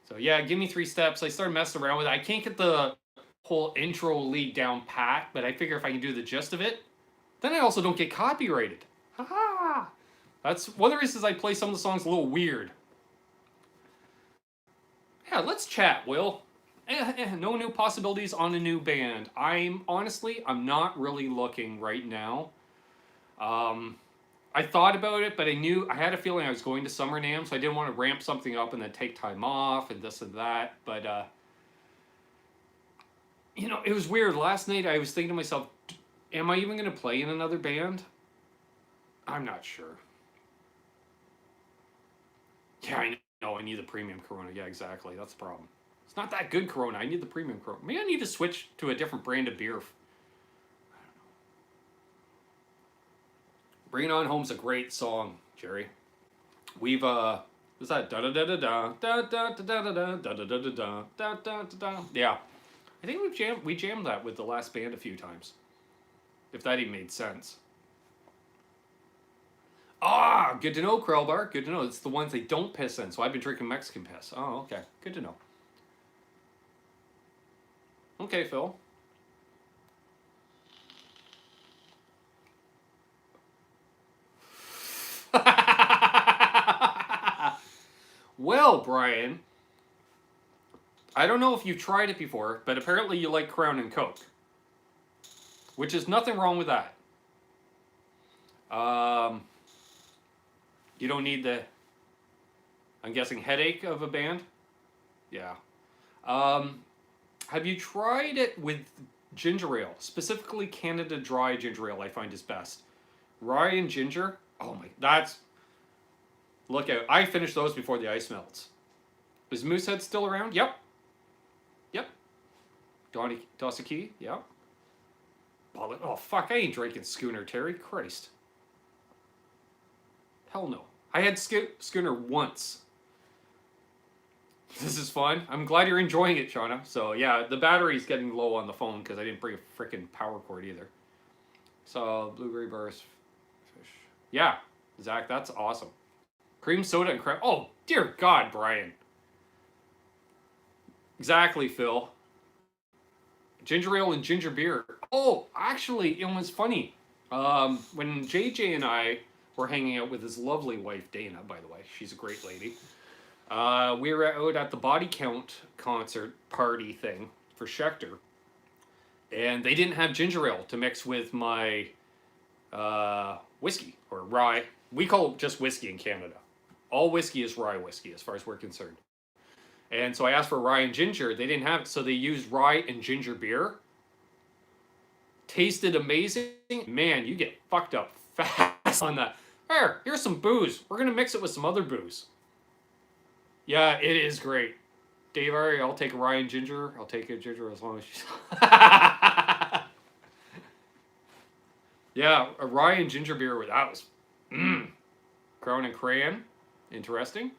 So yeah, Give Me 3 Steps. I started messing around with it. I can't get the whole intro lead down pat, but I figure if I can do the gist of it, then I also don't get copyrighted. Haha! That's one of the reasons I play some of the songs a little weird. Yeah, let's chat, Will. No new possibilities on a new band. I'm not really looking right now. I thought about it, but I had a feeling I was going to Summer NAMM, so I didn't want to ramp something up and then take time off and this and that. But You know, it was weird. Last night I was thinking to myself, am I even going to play in another band? I'm not sure. Yeah, I know. I need the premium Corona. Yeah, exactly. That's the problem. It's not that good Corona. I need the premium Corona. Maybe I need to switch to a different brand of beer. Bring It On Home's a great song, Jerry. We've what's that? Da da da da da da da da da da da da da da da da da. Yeah, I think we jammed that with the last band a few times. If that even made sense. Ah, good to know, Krellbar. Good to know. It's the ones they don't piss in. So I've been drinking Mexican piss. Oh, okay. Good to know. Okay, Phil. Well, Brian, I don't know if you've tried it before, but apparently you like Crown and Coke, which is nothing wrong with that. You don't need the, I'm guessing, headache of a band. Yeah. Have you tried it with ginger ale? Specifically Canada Dry ginger ale I find is best. Rye and ginger. Oh my, that's, look out. I finished those before the ice melts. Is Moosehead still around? Yep. Yep. Dosaki? Yep. Oh fuck, I ain't drinking Schooner, Terry. Christ. Hell no. I had Schooner once. This is fun. I'm glad you're enjoying it, Shauna. So yeah, the battery's getting low on the phone because I didn't bring a freaking power cord either. So blueberry bars, fish. Yeah, Zach, that's awesome. Cream soda and crap. Oh dear God, Brian. Exactly, Phil. Ginger ale and ginger beer. Oh, actually, it was funny. When JJ and I were hanging out with his lovely wife Dana, by the way, she's a great lady. We were out at the Body Count concert party thing for Schecter, and they didn't have ginger ale to mix with my whiskey or rye. We call it just whiskey in Canada. All whiskey is rye whiskey as far as we're concerned. And so I asked for rye and ginger. They didn't have it, so they used rye and ginger beer. Tasted amazing. Man, you get fucked up fast on that. Here's some booze. We're going to mix it with some other booze. Yeah, it is great. Dave, I'll take a rye and ginger. I'll take a ginger as long as she's... Yeah, a rye and ginger beer, that was... Crown and Crayon. Interesting.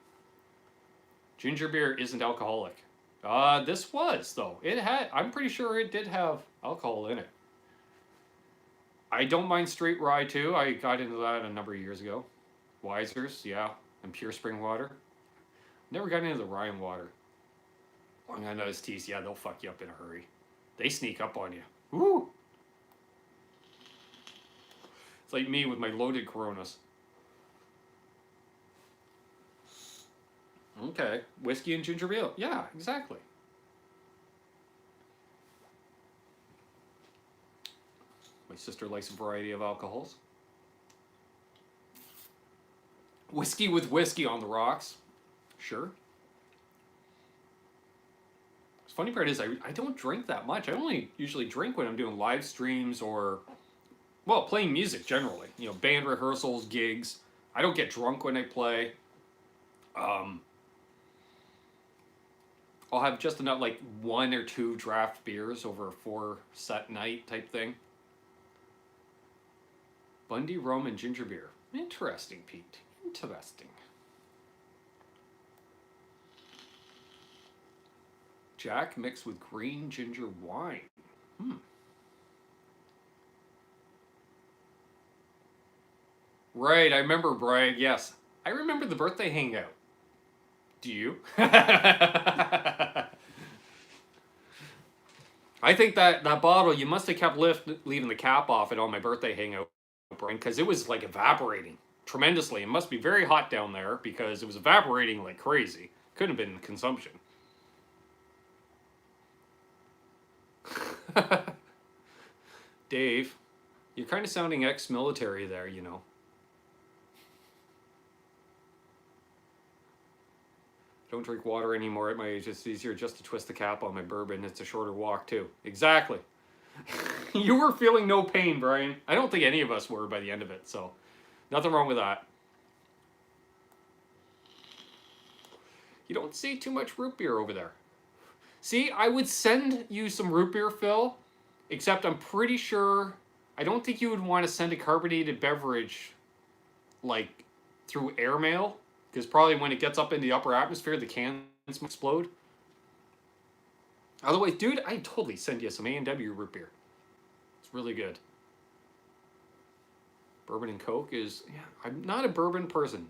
Ginger beer isn't alcoholic. This was, though. It had, I'm pretty sure it did have alcohol in it. I don't mind straight rye, too. I got into that a number of years ago. Wisers, yeah. And Pure Spring Water. Never got into the rye and water. Long on those teas, yeah, they'll fuck you up in a hurry. They sneak up on you. Woo! It's like me with my loaded Coronas. Okay, whiskey and ginger ale. Yeah, exactly. My sister likes a variety of alcohols. Whiskey with whiskey on the rocks. Sure. The funny part is I don't drink that much. I only usually drink when I'm doing live streams or, well, playing music generally. You know, band rehearsals, gigs. I don't get drunk when I play. I'll have just enough, like 1 or 2 draft beers over a 4-set night type thing. Bundy rum and ginger beer. Interesting, Pete. Interesting. Jack mixed with green ginger wine. Right, I remember, Brian. Yes. I remember the birthday hangout. Do you? I think that bottle, you must have kept leaving the cap off it on my birthday hangout, Brian, because it was like evaporating tremendously. It must be very hot down there because it was evaporating like crazy. Couldn't have been consumption. Dave, you're kind of sounding ex-military there, you know. Don't drink water anymore at my age. It's easier just to twist the cap on my bourbon. It's a shorter walk too. Exactly. You were feeling no pain, Brian. I don't think any of us were by the end of it, so nothing wrong with that. You don't see too much root beer over there. See, I would send you some root beer, Phil, except I'm pretty sure, I don't think you would want to send a carbonated beverage, like, through airmail, because probably when it gets up in the upper atmosphere, the cans explode. Otherwise, dude, I'd totally send you some A&W root beer. It's really good. Bourbon and Coke is, yeah, I'm not a bourbon person.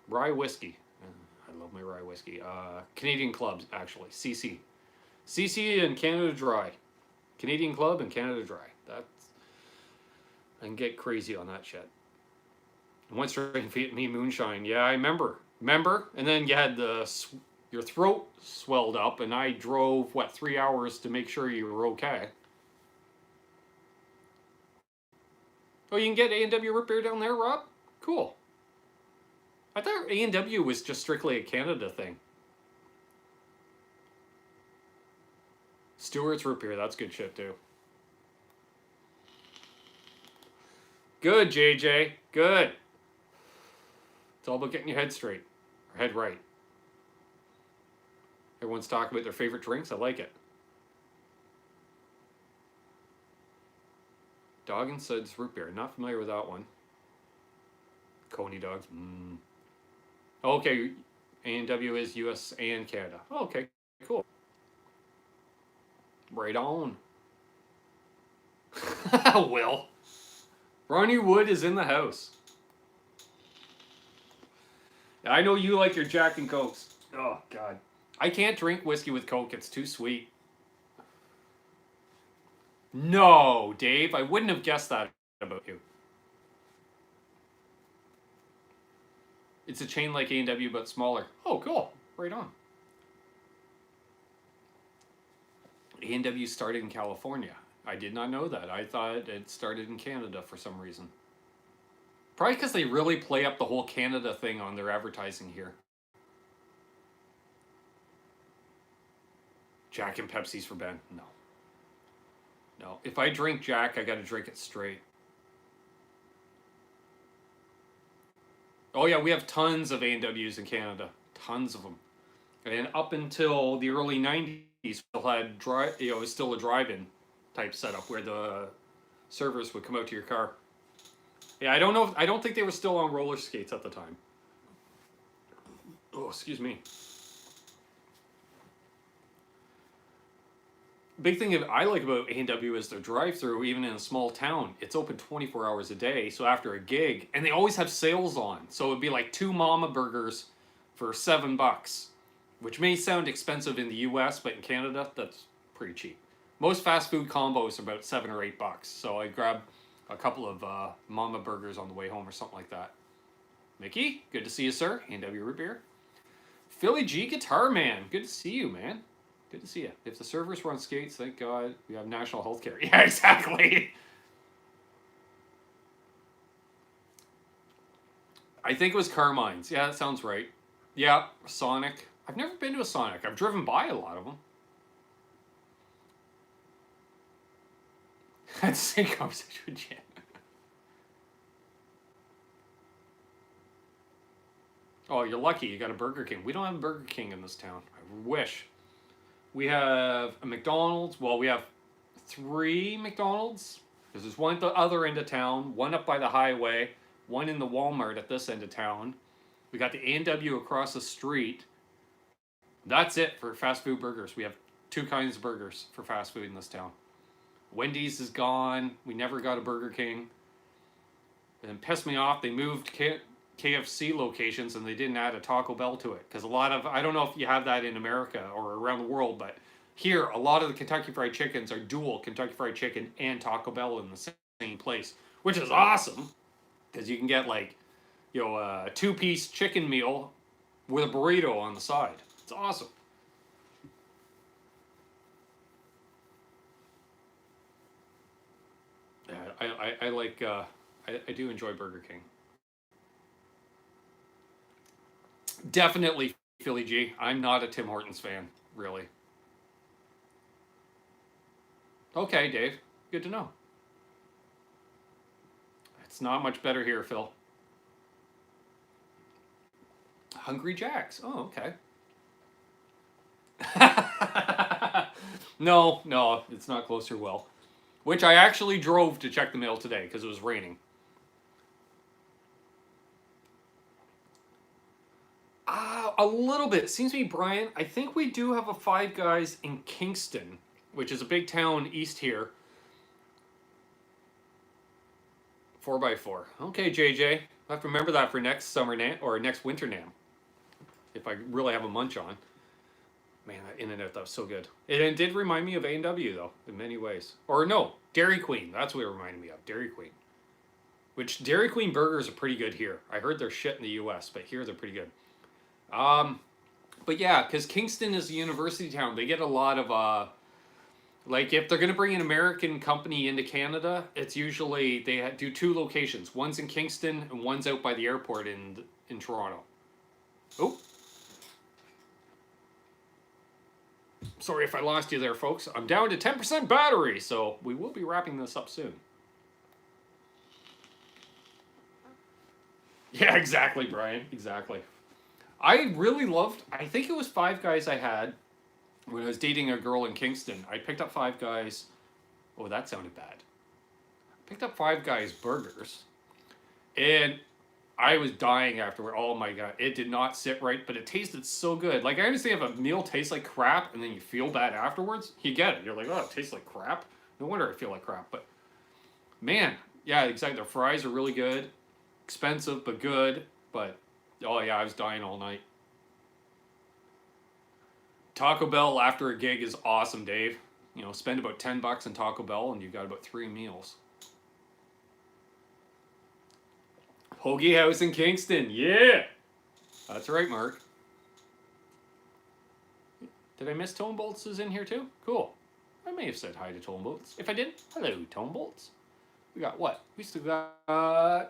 Rye whiskey. I love my rye whiskey. Canadian Clubs, actually. CC. CC and Canada Dry. Canadian Club and Canada Dry. That's, I can get crazy on that shit. Once drinking Vietnamese moonshine. Yeah, I remember. Remember? And then you had your throat swelled up, and I drove, 3 hours to make sure you were okay. Oh, you can get A&W root beer down there, Rob? Cool. I thought A&W was just strictly a Canada thing. Stewart's root beer, that's good shit too. Good, JJ. Good. It's all about getting your head straight. Or head right. Everyone's talking about their favorite drinks. I like it. Dog and Suds root beer. Not familiar with that one. Coney dogs. Okay. A&W is US and Canada. Okay, cool. Right on. Will. Ronnie Wood is in the house. I know you like your Jack and Cokes. Oh, God. I can't drink whiskey with Coke. It's too sweet. No, Dave. I wouldn't have guessed that about you. It's a chain like A&W, but smaller. Oh, cool. Right on. A&W started in California. I did not know that. I thought it started in Canada for some reason. Probably because they really play up the whole Canada thing on their advertising here. Jack and Pepsi's for Ben? No. No. If I drink Jack, I gotta drink it straight. Oh yeah, we have tons of A&Ws in Canada. Tons of them. And up until the early 90s, we still had it was still a drive-in type setup where the servers would come out to your car. Yeah, I don't think they were still on roller skates at the time. Oh, excuse me. Big thing I like about A&W is their drive-through, even in a small town. It's open 24 hours a day, so after a gig, and they always have sales on. So it'd be like 2 mama burgers for $7, which may sound expensive in the US, but in Canada, that's pretty cheap. Most fast food combos are about $7 or $8, so I grab a couple of mama burgers on the way home or something like that. Mickey, good to see you, sir. A&W root beer. Philly G Guitar Man, good to see you, man. Good to see you. If the servers were on skates, thank God we have national health care. Yeah, exactly. I think it was Carmine's. Yeah, that sounds right. Yeah, Sonic. I've never been to a Sonic. I've driven by a lot of them. That's the same conversation with Jen. Oh, you're lucky. You got a Burger King. We don't have a Burger King in this town. I wish. We have a McDonald's. Well, we have 3 McDonald's. Because there's one at the other end of town, one up by the highway, one in the Walmart at this end of town. We got the A&W across the street. That's it for fast food burgers. We have 2 kinds of burgers for fast food in this town. Wendy's is gone. We never got a Burger King. And it pissed me off. They moved KFC locations and they didn't add a Taco Bell to it. Because a lot of, I don't know if you have that in America or around the world, but here, a lot of the Kentucky Fried Chickens are dual Kentucky Fried Chicken and Taco Bell in the same place, which is awesome. Because you can get like, a 2-piece chicken meal with a burrito on the side. It's awesome. I like, I do enjoy Burger King. Definitely Philly G. I'm not a Tim Hortons fan, really. Okay, Dave. Good to know. It's not much better here, Phil. Hungry Jacks. Oh, okay. No, it's not Closer Well. Which I actually drove to check the mail today because it was raining. A little bit. Seems to me, Brian, I think we do have a Five Guys in Kingston, which is a big town east here. 4x4. Okay, JJ. I'll have to remember that for next summer NAMM, or next winter NAMM. If I really have a munch on. Man, that In-N-Out, that was so good. It did remind me of A&W, though, in many ways. Or no, Dairy Queen. That's what it reminded me of, Dairy Queen. Which, Dairy Queen burgers are pretty good here. I heard they're shit in the US, but here they're pretty good. But yeah, because Kingston is a university town. They get a lot of, like, if they're going to bring an American company into Canada, it's usually, they do 2 locations. One's in Kingston, and one's out by the airport in Toronto. Oh. Sorry if I lost you there, folks. I'm down to 10% battery, so we will be wrapping this up soon. Yeah, exactly, Brian. Exactly. I really loved, I think it was Five Guys I had when I was dating a girl in Kingston. I picked up Five Guys. Oh, that sounded bad. I picked up Five Guys burgers. And I was dying afterward. Oh my god, it did not sit right, but it tasted so good. Like, I understand if a meal tastes like crap and then you feel bad afterwards, you get it. You're like, oh, it tastes like crap. No wonder I feel like crap. But man, yeah, exactly. Their fries are really good. Expensive, but good. But oh yeah, I was dying all night. Taco Bell after a gig is awesome, Dave. You know, spend about $10 on Taco Bell and you've got about 3 meals. Hoagie House in Kingston, yeah! That's right, Mark. Did I miss Tone Bolts is in here too? Cool. I may have said hi to Tone Bolts. If I didn't, hello, Tone Bolts. We got what? We still got... let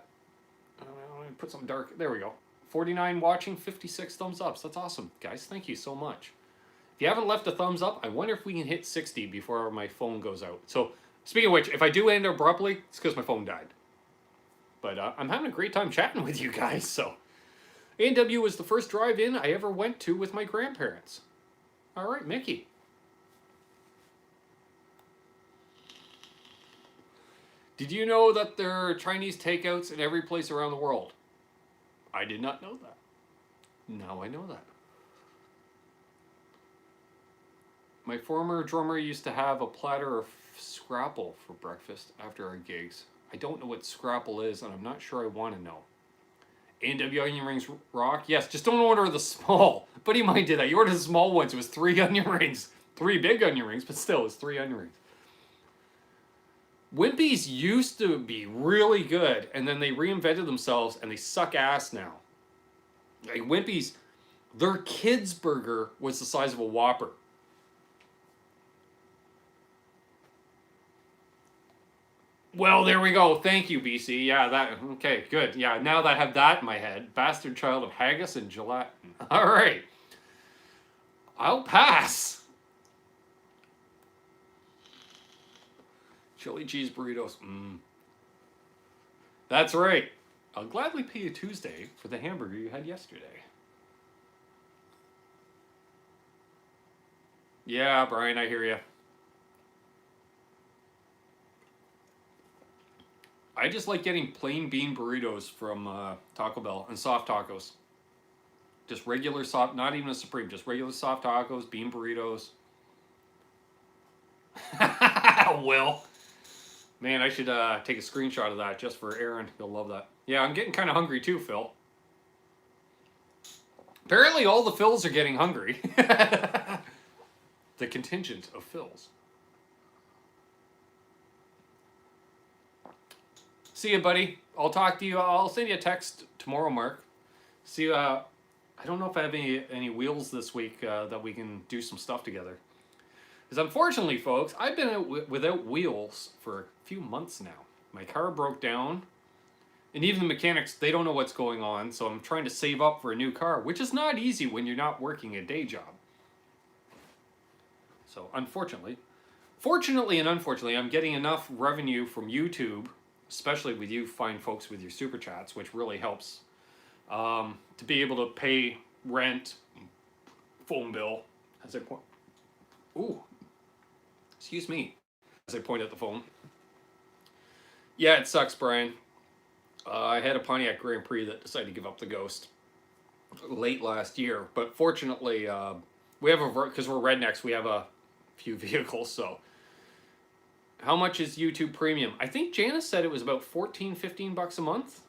me put some dark... There we go. 49 watching, 56 thumbs ups. That's awesome, guys. Thank you so much. If you haven't left a thumbs up, I wonder if we can hit 60 before my phone goes out. So, speaking of which, if I do end abruptly, it's because my phone died. But I'm having a great time chatting with you guys, so. A&W was the first drive-in I ever went to with my grandparents. All right, Mickey. Did you know that there are Chinese takeouts in every place around the world? I did not know that. Now I know that. My former drummer used to have a platter of scrapple for breakfast after our gigs. I don't know what scrapple is, and I'm not sure I want to know. A&W onion rings rock? Yes, just don't order the small. Buddy of mine did that. You ordered the small ones. It was 3 onion rings. 3 big onion rings, but still, it's 3 onion rings. Wimpy's used to be really good, and then they reinvented themselves, and they suck ass now. Like, Wimpy's, their kids' burger was the size of a Whopper. Well, there we go. Thank you, BC. Yeah, that, okay, good. Yeah, now that I have that in my head, bastard child of haggis and gelatin. All right. I'll pass. Chili cheese burritos. That's right. I'll gladly pay you Tuesday for the hamburger you had yesterday. Yeah, Brian, I hear you. I just like getting plain bean burritos from Taco Bell and soft tacos. Just regular soft, not even a Supreme, just regular soft tacos, bean burritos. Will. Man, I should take a screenshot of that just for Aaron. He'll love that. Yeah, I'm getting kind of hungry too, Phil. Apparently all the Phils are getting hungry. The contingent of Phils. See you, buddy. I'll talk to you. I'll send you a text tomorrow, Mark. See you. I don't know if I have any wheels this week that we can do some stuff together. Because unfortunately, folks, I've been without wheels for a few months now. My car broke down. And even the mechanics, they don't know what's going on, so I'm trying to save up for a new car, which is not easy when you're not working a day job. So fortunately and unfortunately, I'm getting enough revenue from YouTube, especially with you fine folks with your super chats, which really helps to be able to pay rent, phone bill, as I point. Ooh, excuse me, as I point at the phone. Yeah, it sucks, Brian. I had a Pontiac Grand Prix that decided to give up the ghost late last year, but fortunately, we have because we're rednecks, we have a few vehicles. So, how much is YouTube Premium? I think Janice said it was about $14-15 a month,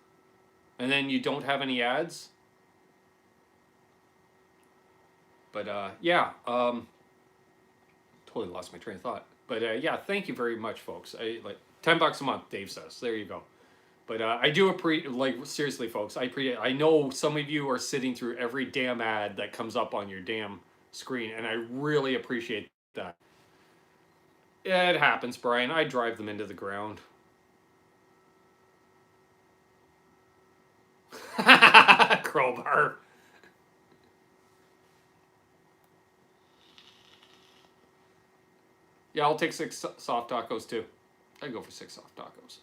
and then you don't have any ads. But yeah, totally lost my train of thought. But yeah, thank you very much, folks. Like $10 a month, Dave says. There you go. But I do appreciate, like, seriously, folks, I know some of you are sitting through every damn ad that comes up on your damn screen, and I really appreciate that. Yeah, it happens, Brian. I drive them into the ground. Crowbar. Yeah, I'll take 6 soft tacos, too. I'd go for 6 soft tacos.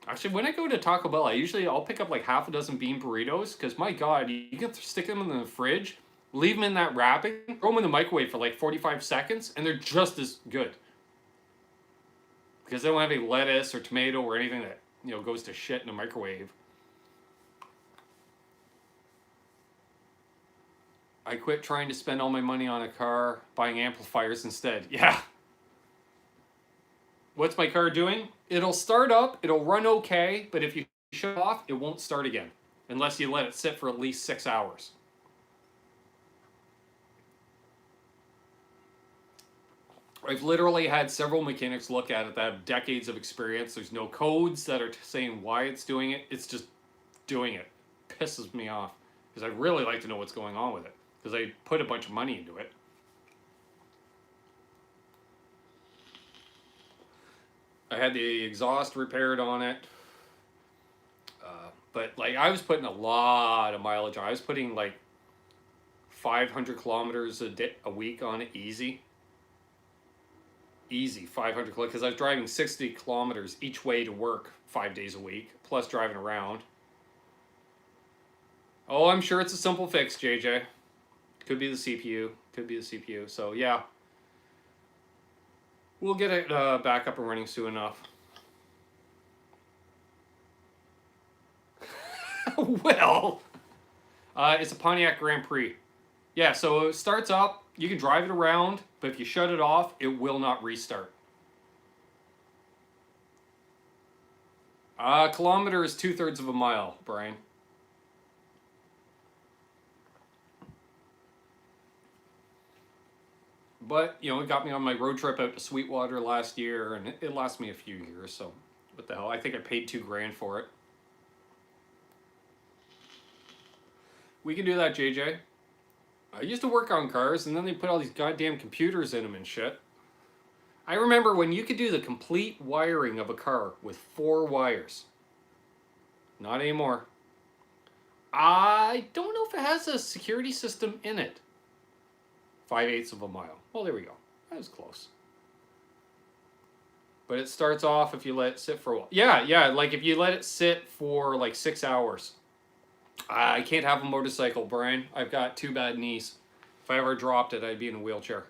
Actually, when I go to Taco Bell, I'll pick up like half a dozen bean burritos, because my God, you can stick them in the fridge, leave them in that wrapping, throw them in the microwave for like 45 seconds, and they're just as good. Because they don't have any lettuce or tomato or anything that, you know, goes to shit in a microwave. I quit trying to spend all my money on a car, buying amplifiers instead. Yeah. What's my car doing? It'll start up, it'll run okay, but if you shut it off, it won't start again. Unless you let it sit for at least 6 hours. I've literally had several mechanics look at it that have decades of experience. There's no codes that are saying why it's doing it. It's just doing it. Pisses me off. Because I'd really like to know what's going on with it. Because I put a bunch of money into it. I had the exhaust repaired on it. But like I was putting a lot of mileage on. I was putting like 500 kilometers a week on it, easy. Easy, 500 kilometers, because I was driving 60 kilometers each way to work 5 days a week, plus driving around. Oh, I'm sure it's a simple fix, JJ. Could be the CPU. Could be the CPU. So yeah, we'll get it back up and running soon enough. Well, it's a Pontiac Grand Prix. Yeah, so it starts up, you can drive it around, but if you shut it off, it will not restart. Kilometer is 2/3 of a mile, Brian. But, you know, it got me on my road trip out to Sweetwater last year, and it lasted me a few years, so what the hell. I think I paid $2,000 for it. We can do that, JJ. I used to work on cars, and then they put all these goddamn computers in them and shit. I remember when you could do the complete wiring of a car with 4 wires. Not anymore. I don't know if it has a security system in it. 5/8 of a mile. Well, there we go. That was close. But it starts off if you let it sit for a while. Yeah, like if you let it sit for like 6 hours. I can't have a motorcycle, Brian. I've got 2 bad knees. If I ever dropped it, I'd be in a wheelchair.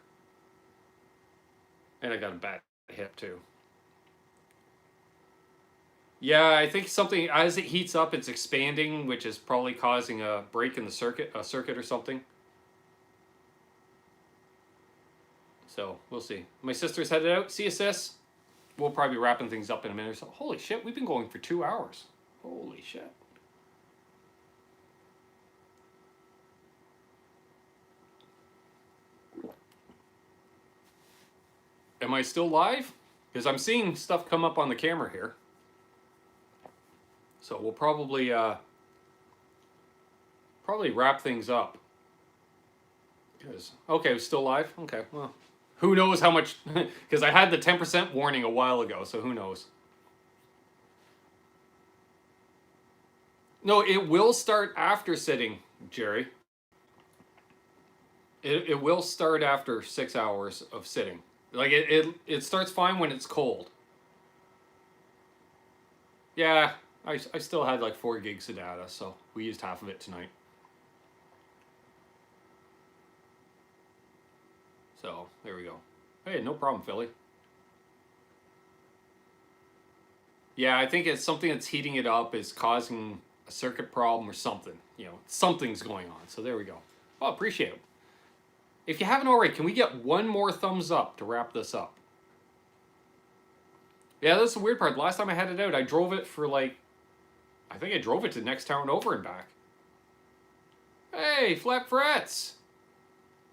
And I got a bad hip, too. Yeah, I think something, as it heats up, it's expanding, which is probably causing a break in the circuit or something. So, we'll see. My sister's headed out. See you, sis. We'll probably be wrapping things up in a minute or so. Holy shit, we've been going for 2 hours. Holy shit. Am I still live? Because I'm seeing stuff come up on the camera here. So we'll probably wrap things up. Okay, it's still live? Okay, well, who knows how much, because I had the 10% warning a while ago, so who knows. No, it will start after sitting, Jerry. It will start after 6 hours of sitting. Like it starts fine when it's cold. Yeah, I still had like 4 gigs of data, so we used half of it tonight. So there we go. Hey, no problem, Philly. Yeah, I think it's something that's heating it up is causing a circuit problem or something. You know, something's going on. So there we go. Oh, appreciate it. If you haven't already, can we get one more thumbs up to wrap this up? Yeah, that's the weird part. Last time I had it out, I drove it for like, I think I drove it to the next town over and back. Hey, Flat Frets.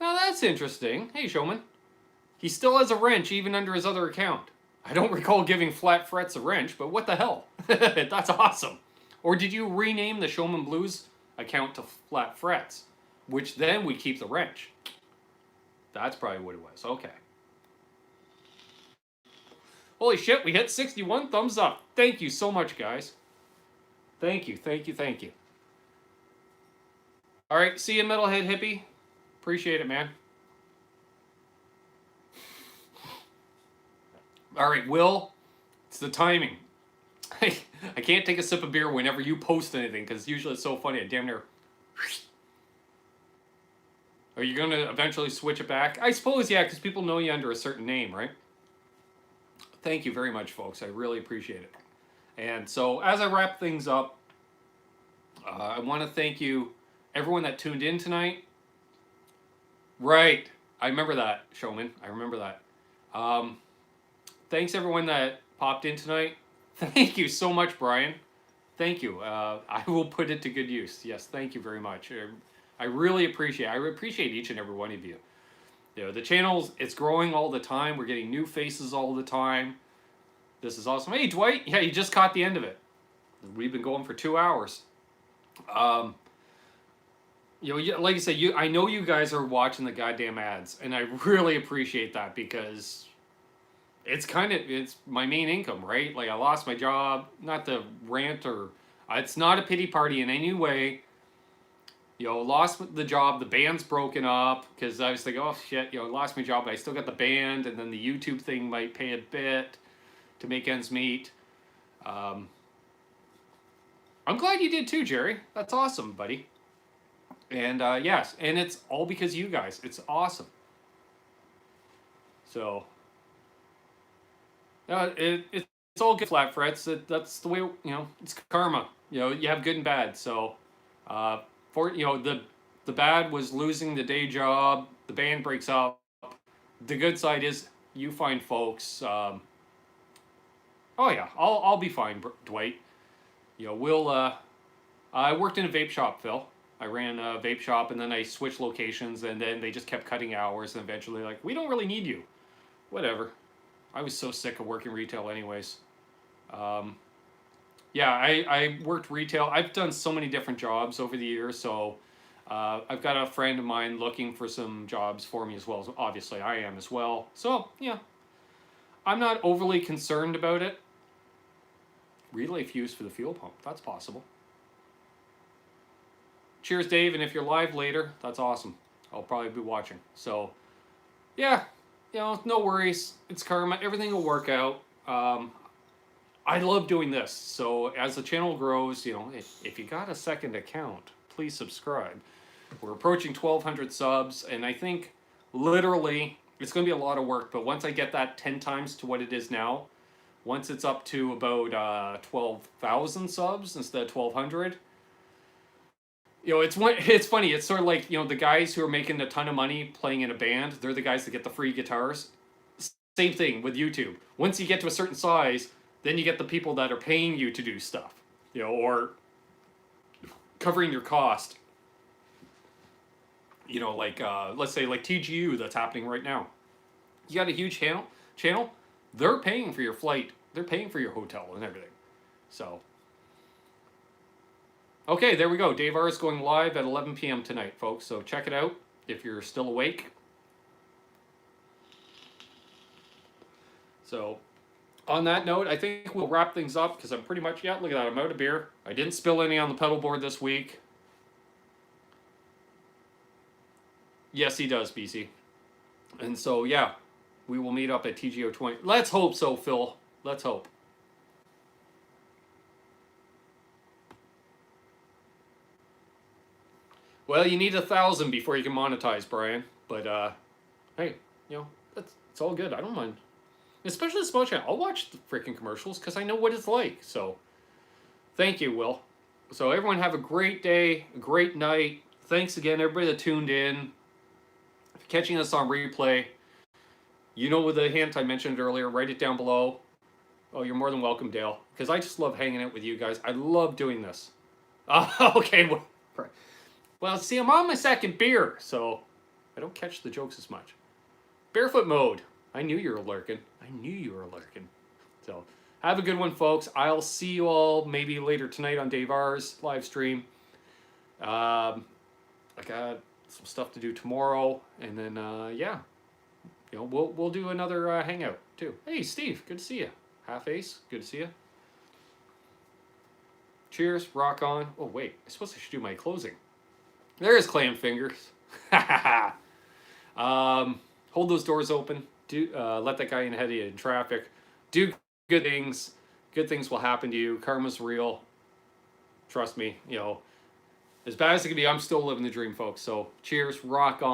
Now that's interesting. Hey, Showman. He still has a wrench even under his other account. I don't recall giving Flat Frets a wrench, but what the hell? That's awesome. Or did you rename the Showman Blues account to Flat Frets, which then we keep the wrench? That's probably what it was. Okay. Holy shit, we hit 61 thumbs up. Thank you so much, guys. Thank you, thank you, thank you. All right, see you, Metalhead Hippie. Appreciate it, man. All right, Will, it's the timing. I can't take a sip of beer whenever you post anything because usually it's so funny. I damn near. Are you going to eventually switch it back? I suppose, yeah, because people know you under a certain name, right? Thank you very much, folks. I really appreciate it. And so as I wrap things up, I want to thank you, everyone that tuned in tonight. Right. I remember that, Showman. I remember that. Thanks, everyone that popped in tonight. Thank you so much, Brian. Thank you. I will put it to good use. Yes, thank you very much. I really appreciate it. I appreciate each and every one of you. You know, the channel's, it's growing all the time. We're getting new faces all the time. This is awesome. Hey, Dwight. Yeah, you just caught the end of it. We've been going for 2 hours. You know, like I said, I know you guys are watching the goddamn ads, and I really appreciate that because it's my main income, right? Like I lost my job, not to rant or it's not a pity party in any way. You know, lost the job, the band's broken up because I was thinking, oh shit, you know, lost my job, but I still got the band, and then the YouTube thing might pay a bit to make ends meet. I'm glad you did too, Jerry. That's awesome, buddy. And yes, and it's all because of you guys. It's awesome. So it's all good, Flat Frets. That's the way, you know, it's karma. You know, you have good and bad. So you know, the bad was losing the day job, the band breaks up. The good side is you find folks. Oh yeah, I'll be fine, Dwight. You know, we'll. I worked in a vape shop, Phil. I ran a vape shop, and then I switched locations, and then they just kept cutting hours, and eventually, like, we don't really need you. Whatever. I was so sick of working retail, anyways. Yeah, I worked retail. I've done so many different jobs over the years, so I've got a friend of mine looking for some jobs for me as well. So obviously, I am as well. So, yeah. I'm not overly concerned about it. Relay fuse for the fuel pump. That's possible. Cheers, Dave, and if you're live later, that's awesome. I'll probably be watching. So, yeah, you know, no worries. It's karma. Everything will work out. I love doing this. So as the channel grows, you know, if you got a second account, please subscribe. We're approaching 1,200 subs, and I think literally it's going to be a lot of work. But once I get that 10 times to what it is now, once it's up to about 12,000 subs instead of 1,200, you know, it's funny. It's sort of like, you know, the guys who are making a ton of money playing in a band, they're the guys that get the free guitars. Same thing with YouTube. Once you get to a certain size, then you get the people that are paying you to do stuff, you know, or covering your cost. You know, like, let's say like TGU that's happening right now. You got a huge channel, they're paying for your flight. They're paying for your hotel and everything. So, okay, there we go. Dave R is going live at 11 p.m. tonight, folks. So check it out if you're still awake. So, on that note, I think we'll wrap things up because I'm pretty much, yeah, look at that, I'm out of beer. I didn't spill any on the pedal board this week. Yes, he does, BC. And so, yeah, we will meet up at TGO 20. Let's hope so, Phil. Let's hope. Well, you need 1,000 before you can monetize, Brian. But, hey, you know, it's all good. I don't mind. Especially the small channel. I'll watch the freaking commercials because I know what it's like. So, thank you, Will. So, everyone have a great day, a great night. Thanks again, everybody that tuned in. If you're catching us on replay, you know with the hint I mentioned earlier, write it down below. Oh, you're more than welcome, Dale. Because I just love hanging out with you guys. I love doing this. Okay. Well, see, I'm on my second beer, so I don't catch the jokes as much. Barefoot mode. I knew you were lurking. I knew you were lurking. So, have a good one, folks. I'll see you all maybe later tonight on Dave R's live stream. I got some stuff to do tomorrow, and then yeah, you know, we'll do another hangout too. Hey, Steve, good to see you. Half Ace, good to see you. Cheers, rock on. Oh wait, I suppose I should do my closing. There's clam fingers. Hold those doors open. Do let that guy in ahead of you in traffic. Do good things. Good things will happen to you. Karma's real. Trust me. You know, as bad as it can be, I'm still living the dream, folks. So cheers, rock on.